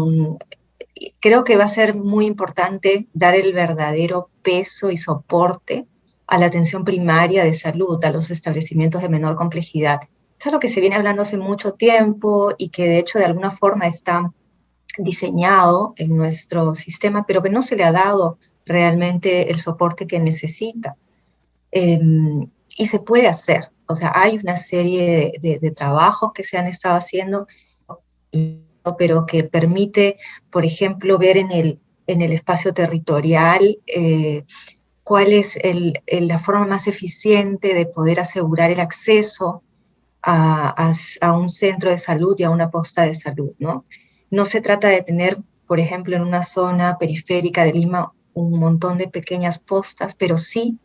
Creo que va a ser muy importante dar el verdadero peso y soporte a la atención primaria de salud, a los establecimientos de menor complejidad. Es algo que se viene hablando hace mucho tiempo y que de hecho de alguna forma está diseñado en nuestro sistema, pero que no se le ha dado realmente el soporte que necesita. Y se puede hacer, o sea, hay una serie de trabajos que se han estado haciendo, pero que permite, por ejemplo, ver en el espacio territorial cuál es la forma más eficiente de poder asegurar el acceso a un centro de salud y a una posta de salud, ¿no? No se trata de tener, por ejemplo, en una zona periférica de Lima un montón de pequeñas postas, pero sí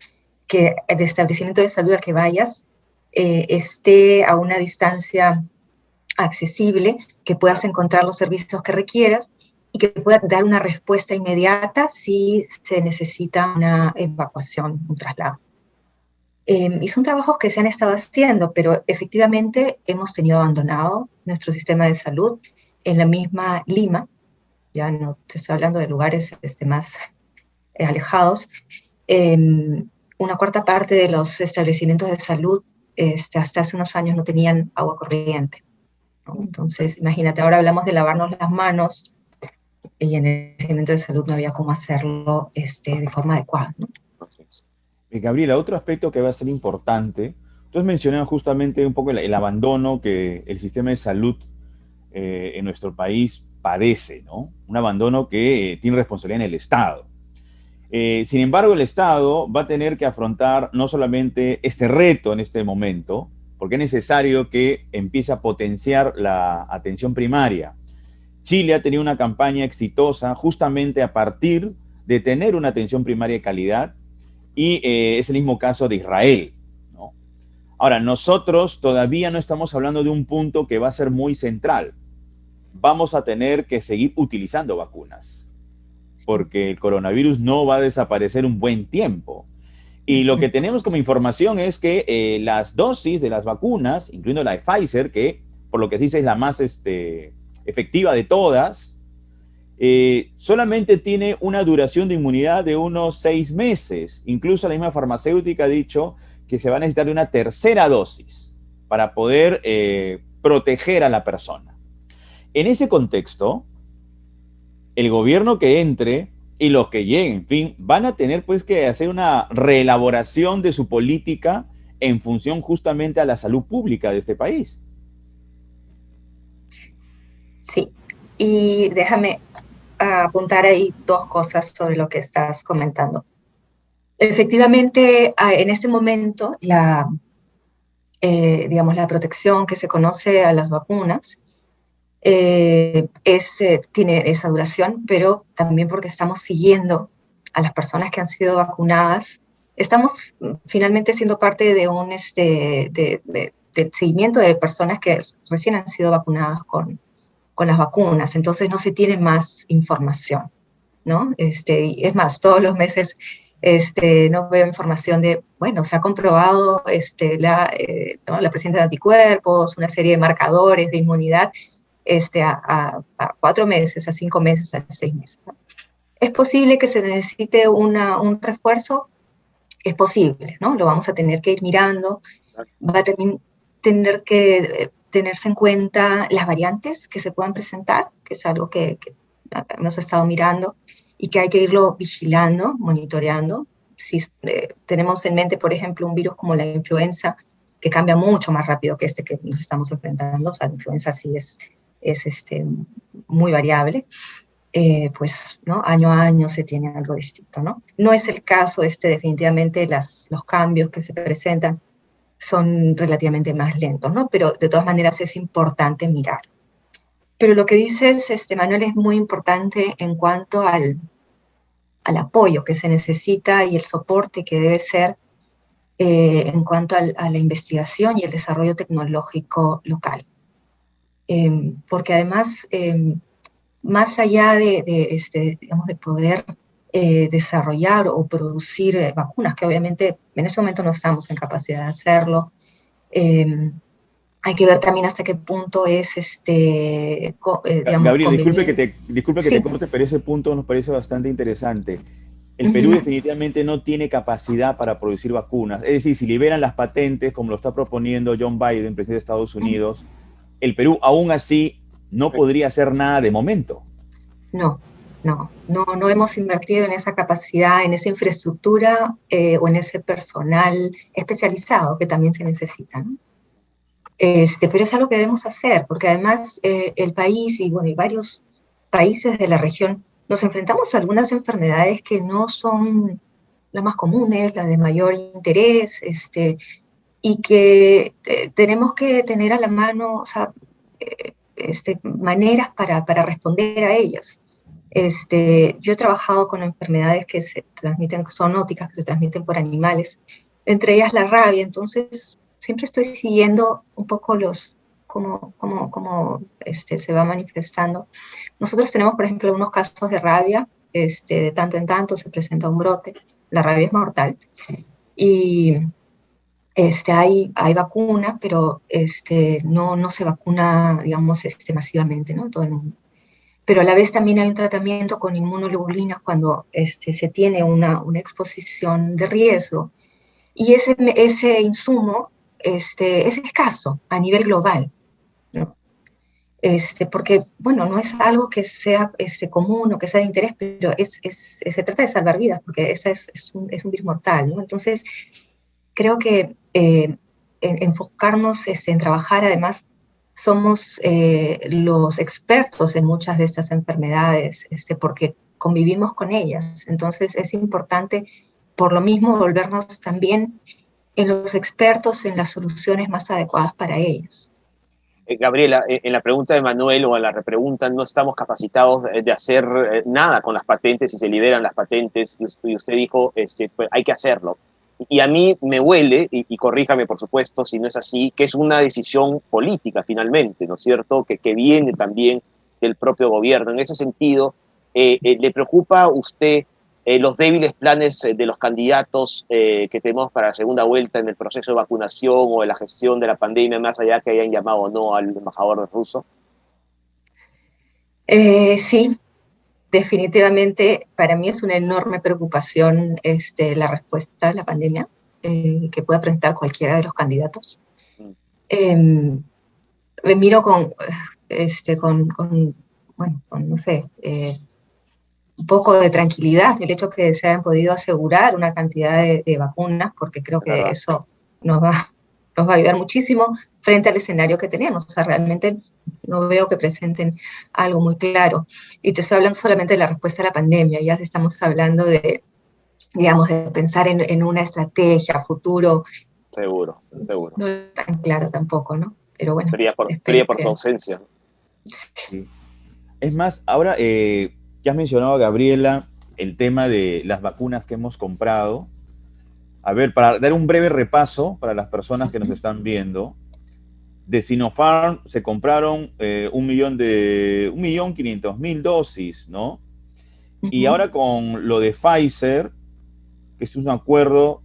que el establecimiento de salud al que vayas esté a una distancia accesible, que puedas encontrar los servicios que requieras y que pueda dar una respuesta inmediata si se necesita una evacuación, un traslado. Y son trabajos que se han estado haciendo, pero efectivamente hemos tenido abandonado nuestro sistema de salud en la misma Lima, ya no te estoy hablando de lugares más alejados. Una cuarta parte de los establecimientos de salud hasta hace unos años no tenían agua corriente. ¿no? Entonces, imagínate, ahora hablamos de lavarnos las manos, y en el segmento de salud no había cómo hacerlo de forma adecuada, ¿no? Gabriela, otro aspecto que va a ser importante, tú has mencionado justamente un poco el abandono que el sistema de salud en nuestro país padece, ¿no? Un abandono que tiene responsabilidad en el Estado. Sin embargo, el Estado va a tener que afrontar no solamente este reto en este momento, porque es necesario que empiece a potenciar la atención primaria. Chile ha tenido una campaña exitosa justamente a partir de tener una atención primaria de calidad, y es el mismo caso de Israel, ¿no? Ahora, nosotros todavía no estamos hablando de un punto que va a ser muy central. Vamos a tener que seguir utilizando vacunas, porque el coronavirus no va a desaparecer un buen tiempo. Y lo que tenemos como información es que las dosis de las vacunas, incluyendo la de Pfizer, que por lo que se dice es la más efectiva de todas, solamente tiene una duración de inmunidad de unos 6 meses. Incluso la misma farmacéutica ha dicho que se va a necesitar una tercera dosis para poder proteger a la persona. En ese contexto, el gobierno que entre y los que lleguen, en fin, van a tener pues que hacer una reelaboración de su política en función justamente a la salud pública de este país. Sí, y déjame apuntar ahí dos cosas sobre lo que estás comentando. Efectivamente, en este momento, digamos, la protección que se conoce a las vacunas tiene esa duración, pero también porque estamos siguiendo a las personas que han sido vacunadas, estamos finalmente siendo parte de un de seguimiento de personas que recién han sido vacunadas con las vacunas, entonces no se tiene más información, ¿no? Y es más, todos los meses no veo información de, bueno, se ha comprobado ¿no? la presencia de anticuerpos, una serie de marcadores de inmunidad a 4 meses, a 5 meses, a 6 meses, ¿no? ¿Es posible que se necesite un refuerzo? Es posible, ¿no? Lo vamos a tener que ir mirando, va a tener que tenerse en cuenta las variantes que se puedan presentar, que es algo que hemos estado mirando y que hay que irlo vigilando, monitoreando. Si tenemos en mente, por ejemplo, un virus como la influenza, que cambia mucho más rápido que que nos estamos enfrentando, o sea, la influenza sí es muy variable, pues, ¿no? Año a año se tiene algo distinto, ¿no? No es el caso, definitivamente los cambios que se presentan son relativamente más lentos, ¿no? Pero de todas maneras es importante mirar. Pero lo que dices, Manuel, es muy importante en cuanto al apoyo que se necesita y el soporte que debe ser en cuanto a la investigación y el desarrollo tecnológico local. Porque además, más allá digamos, de poder desarrollar o producir vacunas, que obviamente en ese momento no estamos en capacidad de hacerlo, hay que ver también hasta qué punto es, digamos, Gabriel, conveniente. disculpe que Sí. te corte, pero ese punto nos parece bastante interesante. El Perú definitivamente no tiene capacidad para producir vacunas. Es decir, si liberan las patentes, como lo está proponiendo John Biden, presidente de Estados Unidos, el Perú aún así no podría hacer nada de momento. No hemos invertido en esa capacidad, en esa infraestructura o en ese personal especializado que también se necesita, ¿no? Pero es algo que debemos hacer, porque además el país y varios países de la región nos enfrentamos a algunas enfermedades que no son las más comunes, las de mayor interés, y que tenemos que tener a la mano, o sea, maneras para responder a ellas. Yo he trabajado con enfermedades que se transmiten, zoonóticas, que se transmiten por animales, entre ellas la rabia, entonces siempre estoy siguiendo un poco cómo se va manifestando. Nosotros tenemos, por ejemplo, unos casos de rabia, de tanto en tanto se presenta un brote, la rabia es mortal, y hay vacuna, pero no se vacuna, digamos, masivamente, ¿no? Todo el mundo. Pero a la vez también hay un tratamiento con inmunoglobulinas cuando se tiene una exposición de riesgo. Y ese insumo es escaso a nivel global, ¿no? porque, bueno, no es algo que sea común o que sea de interés, pero se trata de salvar vidas, porque ese es un virus mortal, ¿no? Entonces, creo que enfocarnos en trabajar, además, somos los expertos en muchas de estas enfermedades, porque convivimos con ellas. Entonces, es importante, por lo mismo, volvernos también en los expertos en las soluciones más adecuadas para ellas. Gabriela, en la pregunta de Manuel o en la repregunta, no estamos capacitados de hacer nada con las patentes si se liberan las patentes, y usted dijo, pues hay que hacerlo. Y a mí me huele, y corríjame por supuesto si no es así, que es una decisión política finalmente, ¿no es cierto?, que viene también del propio gobierno. En ese sentido, ¿le preocupa a usted los débiles planes de los candidatos que tenemos para la segunda vuelta en el proceso de vacunación o de la gestión de la pandemia, más allá que hayan llamado o no al embajador ruso? Sí, definitivamente para mí es una enorme preocupación la respuesta a la pandemia que pueda presentar cualquiera de los candidatos. Me miro bueno, no sé, un poco de tranquilidad el hecho que se hayan podido asegurar una cantidad de vacunas, porque creo que eso nos va a ayudar muchísimo frente al escenario que tenemos. O sea, realmente no veo que presenten algo muy claro. Y te estoy hablando solamente de la respuesta a la pandemia, ya estamos hablando de, digamos, de pensar en una estrategia futuro. Seguro. No es tan claro tampoco, ¿no? Pero bueno. Fría por su ausencia. Sí. Es más, ahora ya has mencionado, Gabriela, el tema de las vacunas que hemos comprado. A ver, para dar un breve repaso para las personas que nos están viendo, de Sinopharm se compraron 1.500.000 dosis, ¿no? Y ahora con lo de Pfizer, que es un acuerdo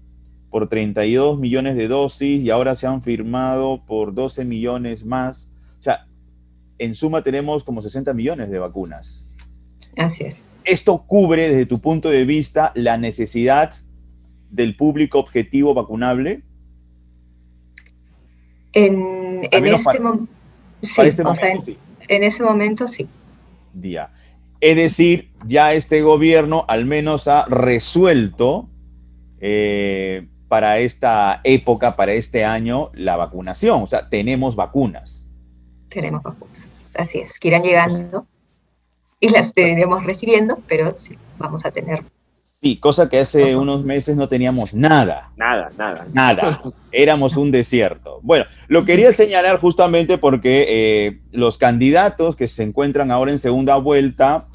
por 32 millones de dosis y ahora se han firmado por 12 millones más. O sea, en suma tenemos como 60 millones de vacunas. Así es. ¿Esto cubre, desde tu punto de vista, la necesidad del público objetivo vacunable? En ese momento, sí. En ese momento, sí. Ya. Es decir, ya este gobierno al menos ha resuelto para esta época, para este año, la vacunación. O sea, tenemos vacunas. Tenemos vacunas, así es, que irán llegando y las iremos recibiendo, pero sí, vamos a tener. Sí, cosa que hace unos meses no teníamos nada. Nada. Éramos un desierto. Bueno, lo quería señalar justamente porque los candidatos que se encuentran ahora en segunda vuelta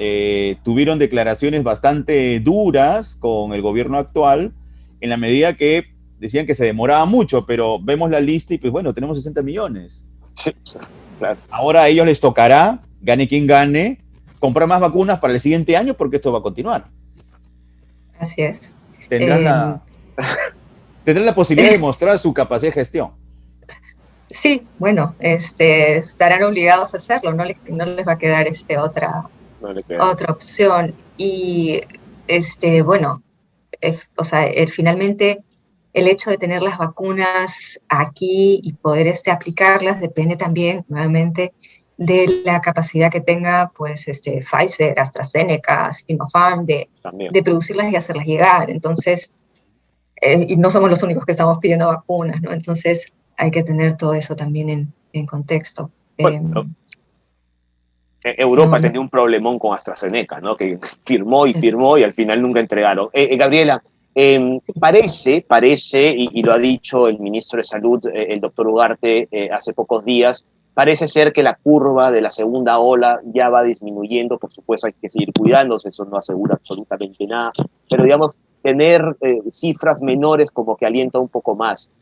tuvieron declaraciones bastante duras con el gobierno actual, en la medida que decían que se demoraba mucho, pero vemos la lista y pues bueno, tenemos 60 millones. Claro. Ahora a ellos les tocará, gane quien gane, comprar más vacunas para el siguiente año porque esto va a continuar. Así es. Tendrán la posibilidad de mostrar su capacidad de gestión. Sí, bueno, estarán obligados a hacerlo, no les va a quedar otra opción. Y bueno, finalmente el hecho de tener las vacunas aquí y poder aplicarlas depende también, nuevamente, de la capacidad que tenga pues Pfizer, AstraZeneca, Sinopharm de producirlas y hacerlas llegar. Entonces, y no somos los únicos que estamos pidiendo vacunas, ¿no? Entonces hay que tener todo eso también en contexto. Bueno, Europa tenía un problemón con AstraZeneca, ¿no? Que firmó y al final nunca entregaron. Gabriela, parece, y lo ha dicho el ministro de Salud, el doctor Ugarte, hace pocos días, parece ser que la curva de la segunda ola ya va disminuyendo. Por supuesto hay que seguir cuidándose, eso no asegura absolutamente nada, pero digamos, tener cifras menores como que alienta un poco más.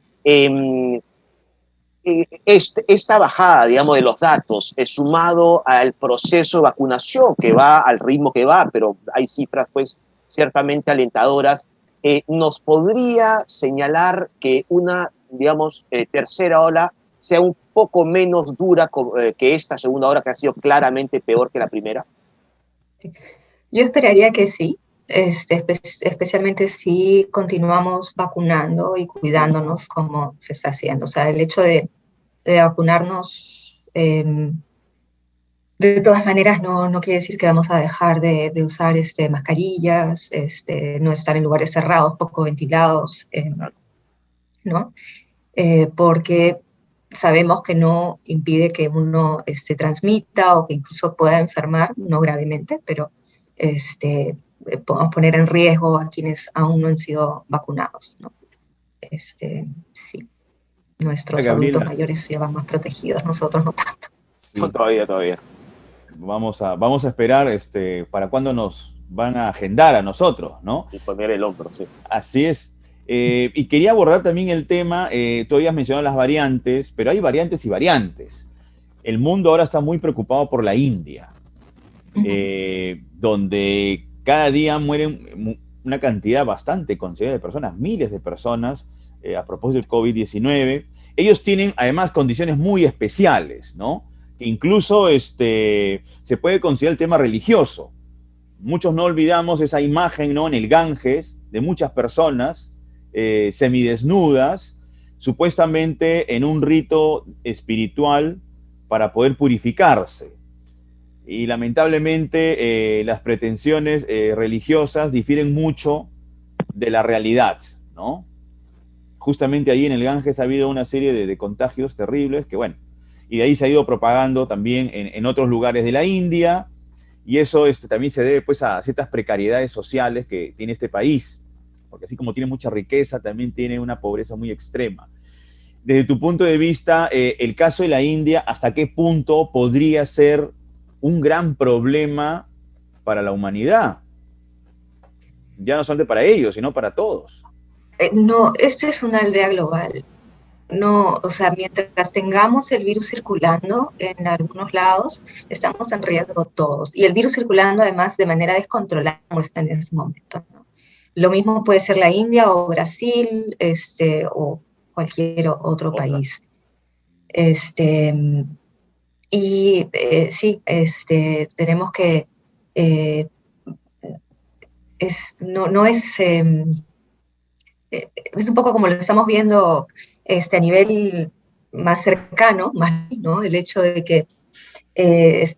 Esta bajada, digamos, de los datos, sumado al proceso de vacunación que va al ritmo que va, pero hay cifras pues ciertamente alentadoras, nos podría señalar que una, digamos, tercera ola sea un poco menos dura que esta segunda ola, que ha sido claramente peor que la primera. Yo esperaría que sí, especialmente si continuamos vacunando y cuidándonos como se está haciendo. O sea, el hecho de vacunarnos De todas maneras, no quiere decir que vamos a dejar de usar mascarillas, no estar en lugares cerrados, poco ventilados, ¿no? Porque sabemos que no impide que uno transmita o que incluso pueda enfermar, no gravemente, pero podemos poner en riesgo a quienes aún no han sido vacunados, ¿no? Sí, nuestros Gabriela, adultos mayores ya van más protegidos, nosotros no tanto. sí, No, todavía. vamos a esperar para cuándo nos van a agendar a nosotros, ¿no? Y poner el hombro, sí. Así es. Y quería abordar también el tema, tú habías mencionado las variantes, pero hay variantes y variantes. El mundo ahora está muy preocupado por la India, donde cada día mueren una cantidad bastante considerable de personas, miles de personas, a propósito del COVID-19. Ellos tienen además condiciones muy especiales, ¿no? Que incluso se puede considerar el tema religioso. Muchos no olvidamos esa imagen, ¿no?, en el Ganges de muchas personas semidesnudas, supuestamente en un rito espiritual para poder purificarse. Y lamentablemente las pretensiones religiosas difieren mucho de la realidad, ¿no? Justamente ahí en el Ganges ha habido una serie de contagios terribles que, bueno, y de ahí se ha ido propagando también en otros lugares de la India, y eso también se debe pues a ciertas precariedades sociales que tiene este país, porque así como tiene mucha riqueza, también tiene una pobreza muy extrema. Desde tu punto de vista, el caso de la India, ¿hasta qué punto podría ser un gran problema para la humanidad? Ya no solamente para ellos, sino para todos. No, esta es una aldea global. No, o sea, mientras tengamos el virus circulando en algunos lados, estamos en riesgo todos. Y el virus circulando además de manera descontrolada como está en este momento, ¿no? Lo mismo puede ser la India o Brasil, o cualquier otro país. Y sí, tenemos que, no es, es un poco como lo estamos viendo a nivel más cercano, ¿no? El hecho de que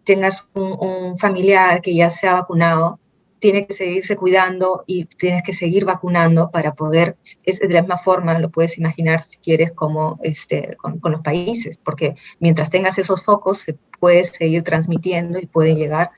tengas un familiar que ya se ha vacunado, tiene que seguirse cuidando y tienes que seguir vacunando para poder, es de la misma forma, lo puedes imaginar si quieres, como con los países, porque mientras tengas esos focos se puede seguir transmitiendo y puede llegar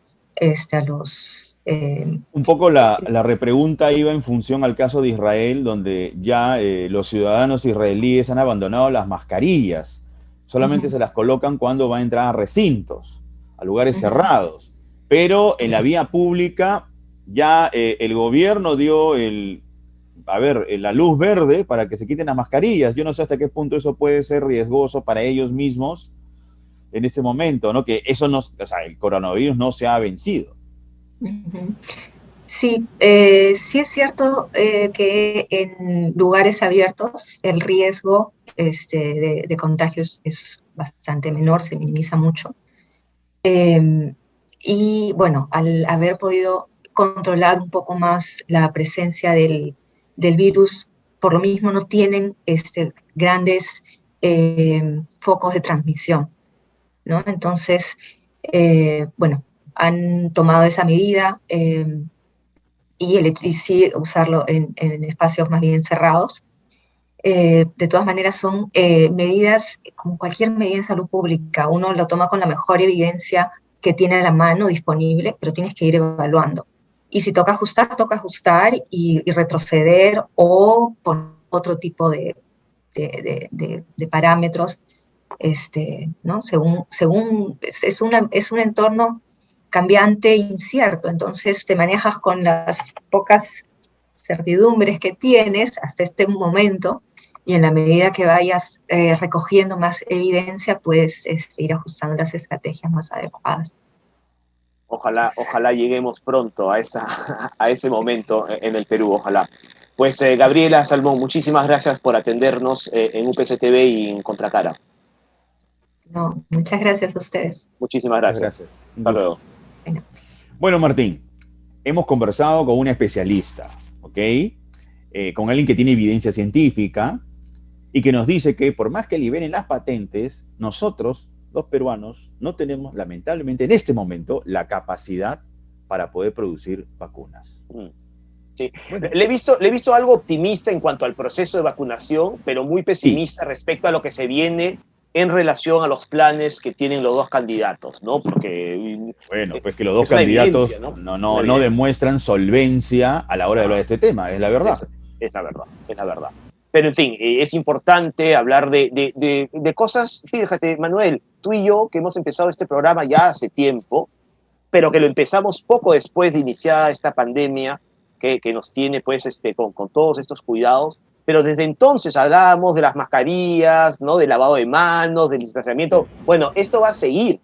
a los... Un poco la repregunta iba en función al caso de Israel, donde ya los ciudadanos israelíes han abandonado las mascarillas. Solamente se las colocan cuando va a entrar a recintos, a lugares cerrados. Pero en la vía pública ya el gobierno dio la luz verde para que se quiten las mascarillas. Yo no sé hasta qué punto eso puede ser riesgoso para ellos mismos en este momento, ¿no? Que eso no, o sea, el coronavirus no se ha vencido. Sí, sí es cierto que en lugares abiertos el riesgo de contagios es bastante menor, se minimiza mucho. Y bueno, al haber podido controlar un poco más la presencia del virus, por lo mismo no tienen grandes focos de transmisión, ¿no? Entonces, bueno, han tomado esa medida y sí usarlo en espacios más bien cerrados. De todas maneras son medidas, como cualquier medida en salud pública, uno lo toma con la mejor evidencia que tiene a la mano disponible, pero tienes que ir evaluando. Y si toca ajustar y retroceder o poner otro tipo de parámetros, ¿no? Según es un entorno cambiante e incierto, entonces te manejas con las pocas certidumbres que tienes hasta este momento, y en la medida que vayas recogiendo más evidencia, puedes ir ajustando las estrategias más adecuadas. Ojalá lleguemos pronto a ese momento en el Perú, ojalá. Pues Gabriela Salmón, muchísimas gracias por atendernos en UPC TV y en Contracara. No, muchas gracias a ustedes. Muchísimas gracias. Hasta luego. Bueno, Martín, hemos conversado con un especialista, ¿ok? Con alguien que tiene evidencia científica y que nos dice que por más que liberen las patentes, nosotros, los peruanos no tenemos, lamentablemente, en este momento, la capacidad para poder producir vacunas. Sí. Bueno. Le he visto algo optimista en cuanto al proceso de vacunación, pero muy pesimista respecto a lo que se viene en relación a los planes que tienen los dos candidatos, ¿no? Porque bueno, pues que los dos es una candidatos evidencia, no demuestran solvencia a la hora de hablar de este tema, es la verdad. Es la verdad. Pero en fin, es importante hablar de cosas. Fíjate, Manuel, tú y yo, que hemos empezado este programa ya hace tiempo, pero que lo empezamos poco después de iniciar esta pandemia que nos tiene pues con todos estos cuidados, pero desde entonces hablábamos de las mascarillas, ¿no? Del lavado de manos, del distanciamiento. Bueno, esto va a seguir.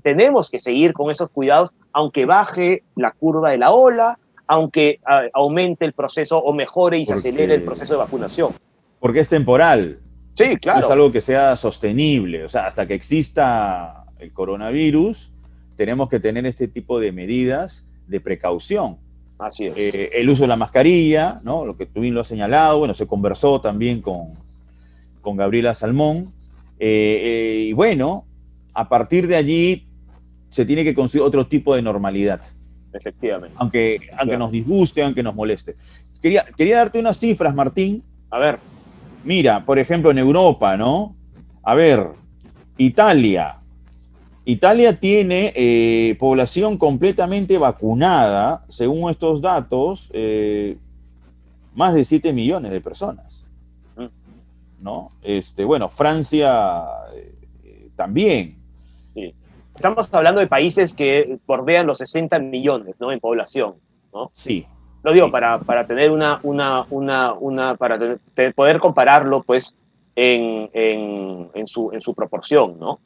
Tenemos que seguir con esos cuidados, aunque baje la curva de la ola, aunque aumente el proceso o mejore y se acelere el proceso de vacunación. Porque es temporal. Sí, claro. No es algo que sea sostenible. O sea, hasta que exista el coronavirus, tenemos que tener este tipo de medidas de precaución. Así es. El uso de la mascarilla, ¿no? Lo que tú bien lo has señalado, bueno, se conversó también con Gabriela Salmón. Y bueno, a partir de allí se tiene que construir otro tipo de normalidad. Efectivamente. Aunque nos disguste, aunque nos moleste. Quería darte unas cifras, Martín. A ver. Mira, por ejemplo, en Europa, ¿no? A ver, Italia tiene población completamente vacunada, según estos datos, más de 7 millones de personas, ¿no? Bueno, Francia también. Sí. Estamos hablando de países que bordean los 60 millones, ¿no? En población, ¿no? Sí. Lo digo sí. para tener poder compararlo, pues, en su proporción, ¿no?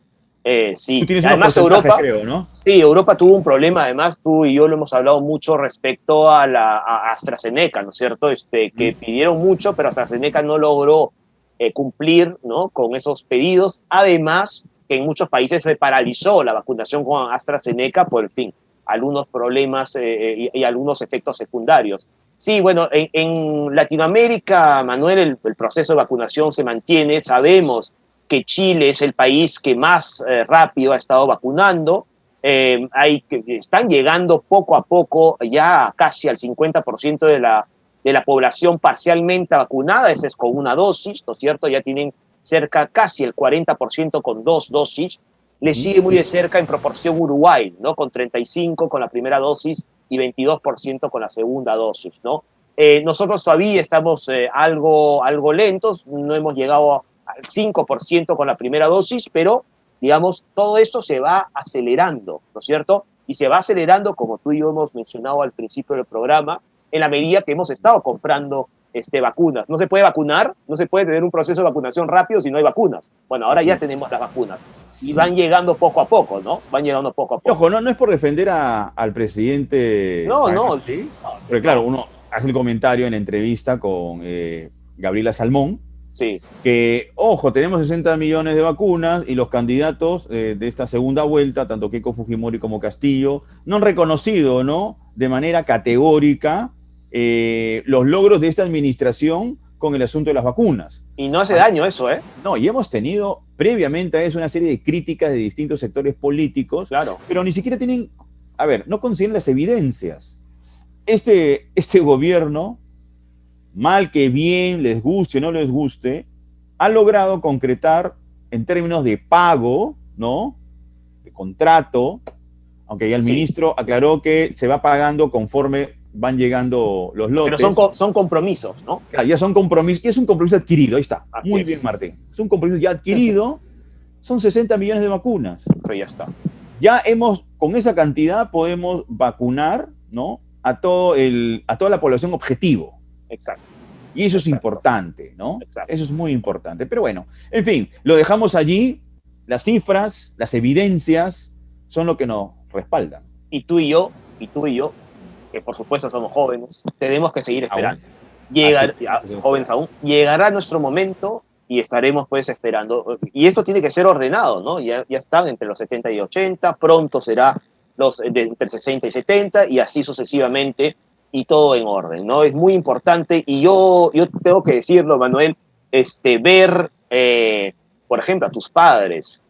Sí, además Europa, creo, ¿no? Sí, Europa tuvo un problema, además tú y yo lo hemos hablado mucho respecto a AstraZeneca, ¿no es cierto? Que pidieron mucho, pero AstraZeneca no logró cumplir, ¿no? Con esos pedidos, además que en muchos países se paralizó la vacunación con AstraZeneca por, en fin, algunos problemas y algunos efectos secundarios. Sí, bueno, en Latinoamérica, Manuel, el proceso de vacunación se mantiene, sabemos que Chile es el país que más rápido ha estado vacunando. Están llegando poco a poco ya casi al 50% de la población parcialmente vacunada, ese es con una dosis, ¿no es cierto? Ya tienen cerca casi el 40% con 2 dosis. Le sigue muy de cerca en proporción Uruguay, ¿no? Con 35% con la primera dosis y 22% con la segunda dosis, ¿no? Nosotros todavía estamos algo lentos, no hemos llegado al 5% con la primera dosis, pero, digamos, todo esto se va acelerando, ¿no es cierto? Y se va acelerando, como tú y yo hemos mencionado al principio del programa, en la medida que hemos estado comprando vacunas. No se puede vacunar, no se puede tener un proceso de vacunación rápido si no hay vacunas. Bueno, ahora ya tenemos las vacunas. Y van llegando poco a poco, ¿no? Van llegando poco a poco. Ojo, no es por defender al presidente Sagasti, pero claro, uno hace el comentario en la entrevista con Gabriela Salmón, sí, que, ojo, tenemos 60 millones de vacunas y los candidatos de esta segunda vuelta, tanto Keiko Fujimori como Castillo, no han reconocido, ¿no?, de manera categórica los logros de esta administración con el asunto de las vacunas. Y no hace daño eso, ¿eh? No, y hemos tenido previamente a eso una serie de críticas de distintos sectores políticos, claro, pero ni siquiera tienen, no consiguen las evidencias. Este gobierno, mal que bien, les guste o no les guste, ha logrado concretar en términos de pago, ¿no?, de contrato, aunque ya el ministro aclaró que se va pagando conforme van llegando los lotes. Pero son compromisos, ¿no? Claro, ya son compromisos, y es un compromiso adquirido, ahí está. Así Muy es. bien, Martín. Es un compromiso ya adquirido, son 60 millones de vacunas. Pero ya está. Ya con esa cantidad podemos vacunar, ¿no?, a toda la población objetivo. Exacto. Y eso es importante, ¿no? Exacto. Eso es muy importante. Pero bueno, en fin, lo dejamos allí. Las cifras, las evidencias son lo que nos respaldan. Y tú y yo, que por supuesto somos jóvenes, tenemos que seguir esperando. Jóvenes aún, llegará nuestro momento y estaremos pues esperando. Y esto tiene que ser ordenado, ¿no? Ya están entre los 70 y 80, pronto será entre 60 y 70 y así sucesivamente y todo en orden, ¿no? Es muy importante y yo tengo que decirlo, Manuel, ver, por ejemplo, a tus padres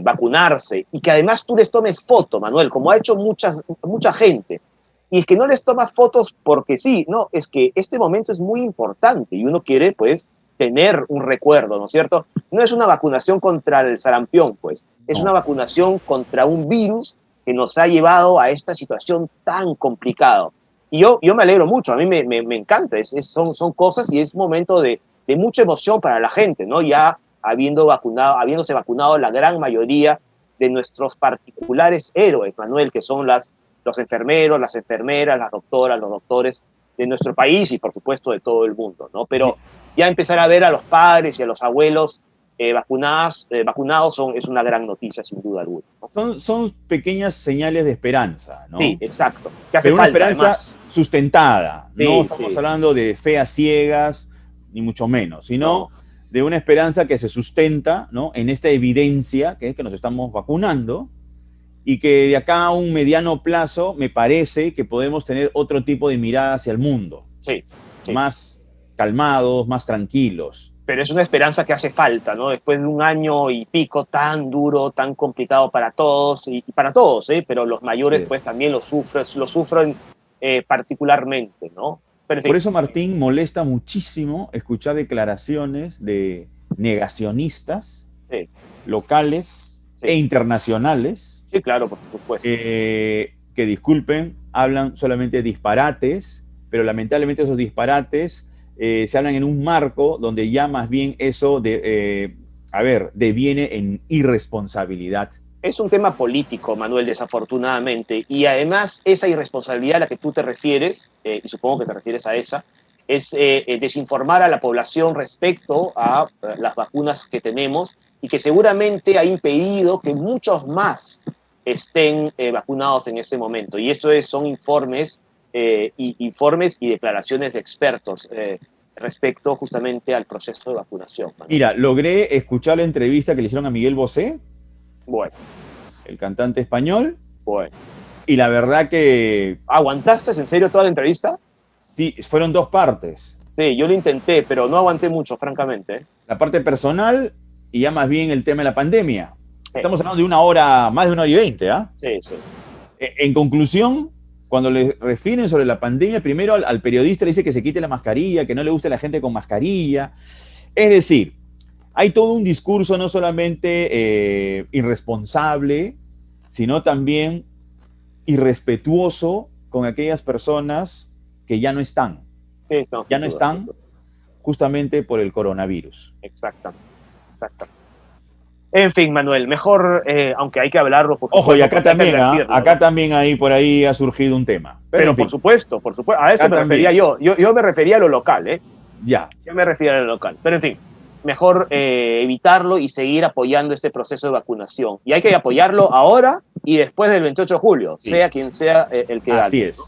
vacunarse y que además tú les tomes foto, Manuel, como ha hecho mucha gente. Y es que no les tomas fotos porque sí, no, es que este momento es muy importante y uno quiere, pues, tener un recuerdo, ¿no es cierto? No es una vacunación contra el sarampión, pues, es una vacunación contra un virus que nos ha llevado a esta situación tan complicada. Y yo me alegro mucho, a mí me encanta, son cosas y es momento de mucha emoción para la gente, ¿no? Ya habiéndose vacunado la gran mayoría de nuestros particulares héroes, Manuel, que son los enfermeros, las enfermeras, las doctoras, los doctores de nuestro país y, por supuesto, de todo el mundo, ¿no? Pero ya empezar a ver a los padres y a los abuelos vacunados es una gran noticia, sin duda alguna, ¿no? Son pequeñas señales de esperanza, ¿no? Sí, exacto. Que hace pero una falta, esperanza además, sustentada. Sí, no estamos hablando de fe a ciegas, ni mucho menos, sino de una esperanza que se sustenta, ¿no?, en esta evidencia que es que nos estamos vacunando y que de acá a un mediano plazo me parece que podemos tener otro tipo de mirada hacia el mundo. Sí. Más calmados, más tranquilos. Pero es una esperanza que hace falta, ¿no? Después de un año y pico tan duro, tan complicado para todos, y para todos, pero los mayores pues también lo sufren particularmente, ¿no? Perfecto. Por eso, Martín, molesta muchísimo escuchar declaraciones de negacionistas locales e internacionales. Sí, claro, por supuesto. Que disculpen, hablan solamente disparates, pero lamentablemente esos disparates se hablan en un marco donde ya más bien eso deviene en irresponsabilidad. Es un tema político, Manuel, desafortunadamente, y además esa irresponsabilidad a la que tú te refieres, y supongo que te refieres a esa, es desinformar a la población respecto a las vacunas que tenemos y que seguramente ha impedido que muchos más estén vacunados en este momento. Y eso son informes y declaraciones de expertos respecto justamente al proceso de vacunación, Manuel. Mira, logré escuchar la entrevista que le hicieron a Miguel Bosé, el cantante español, y la verdad que... ¿Aguantaste en serio toda la entrevista? Sí, fueron 2 partes. Sí, yo lo intenté, pero no aguanté mucho, francamente. La parte personal y ya más bien el tema de la pandemia. Estamos hablando de 1 hora, más de 1 hora y 20, ¿ah? Sí. En conclusión, cuando le refieren sobre la pandemia, primero al periodista le dice que se quite la mascarilla, que no le guste la gente con mascarilla. Es decir, hay todo un discurso no solamente irresponsable, sino también irrespetuoso con aquellas personas que ya no están. Ya no están justamente por el coronavirus. Exactamente. En fin, Manuel, mejor, aunque hay que hablarlo, por supuesto. Ojo, y acá también ahí por ahí ha surgido un tema. Pero en fin, por supuesto, a eso me refería yo. Yo me refería a lo local, Ya. Yo me refería a lo local. Pero en fin, mejor evitarlo y seguir apoyando este proceso de vacunación. Y hay que apoyarlo ahora y después del 28 de julio, sea quien sea el que gane. Así es. ¿No?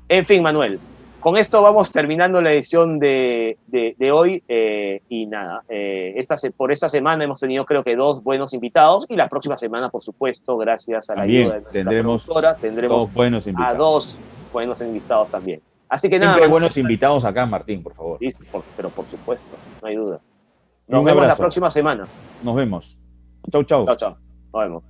En fin, Manuel, con esto vamos terminando la edición de hoy y nada, por esta semana hemos tenido creo que 2 buenos invitados y la próxima semana, por supuesto, gracias a la ayuda de nuestra productora, tendremos buenos invitados. a 2 buenos invitados también. Así que nada. Siempre buenos invitados acá, Martín, por favor. Sí, pero por supuesto, no hay duda. Nos Un vemos abrazo. la próxima semana. Nos vemos. Chau. Chao. Nos vemos.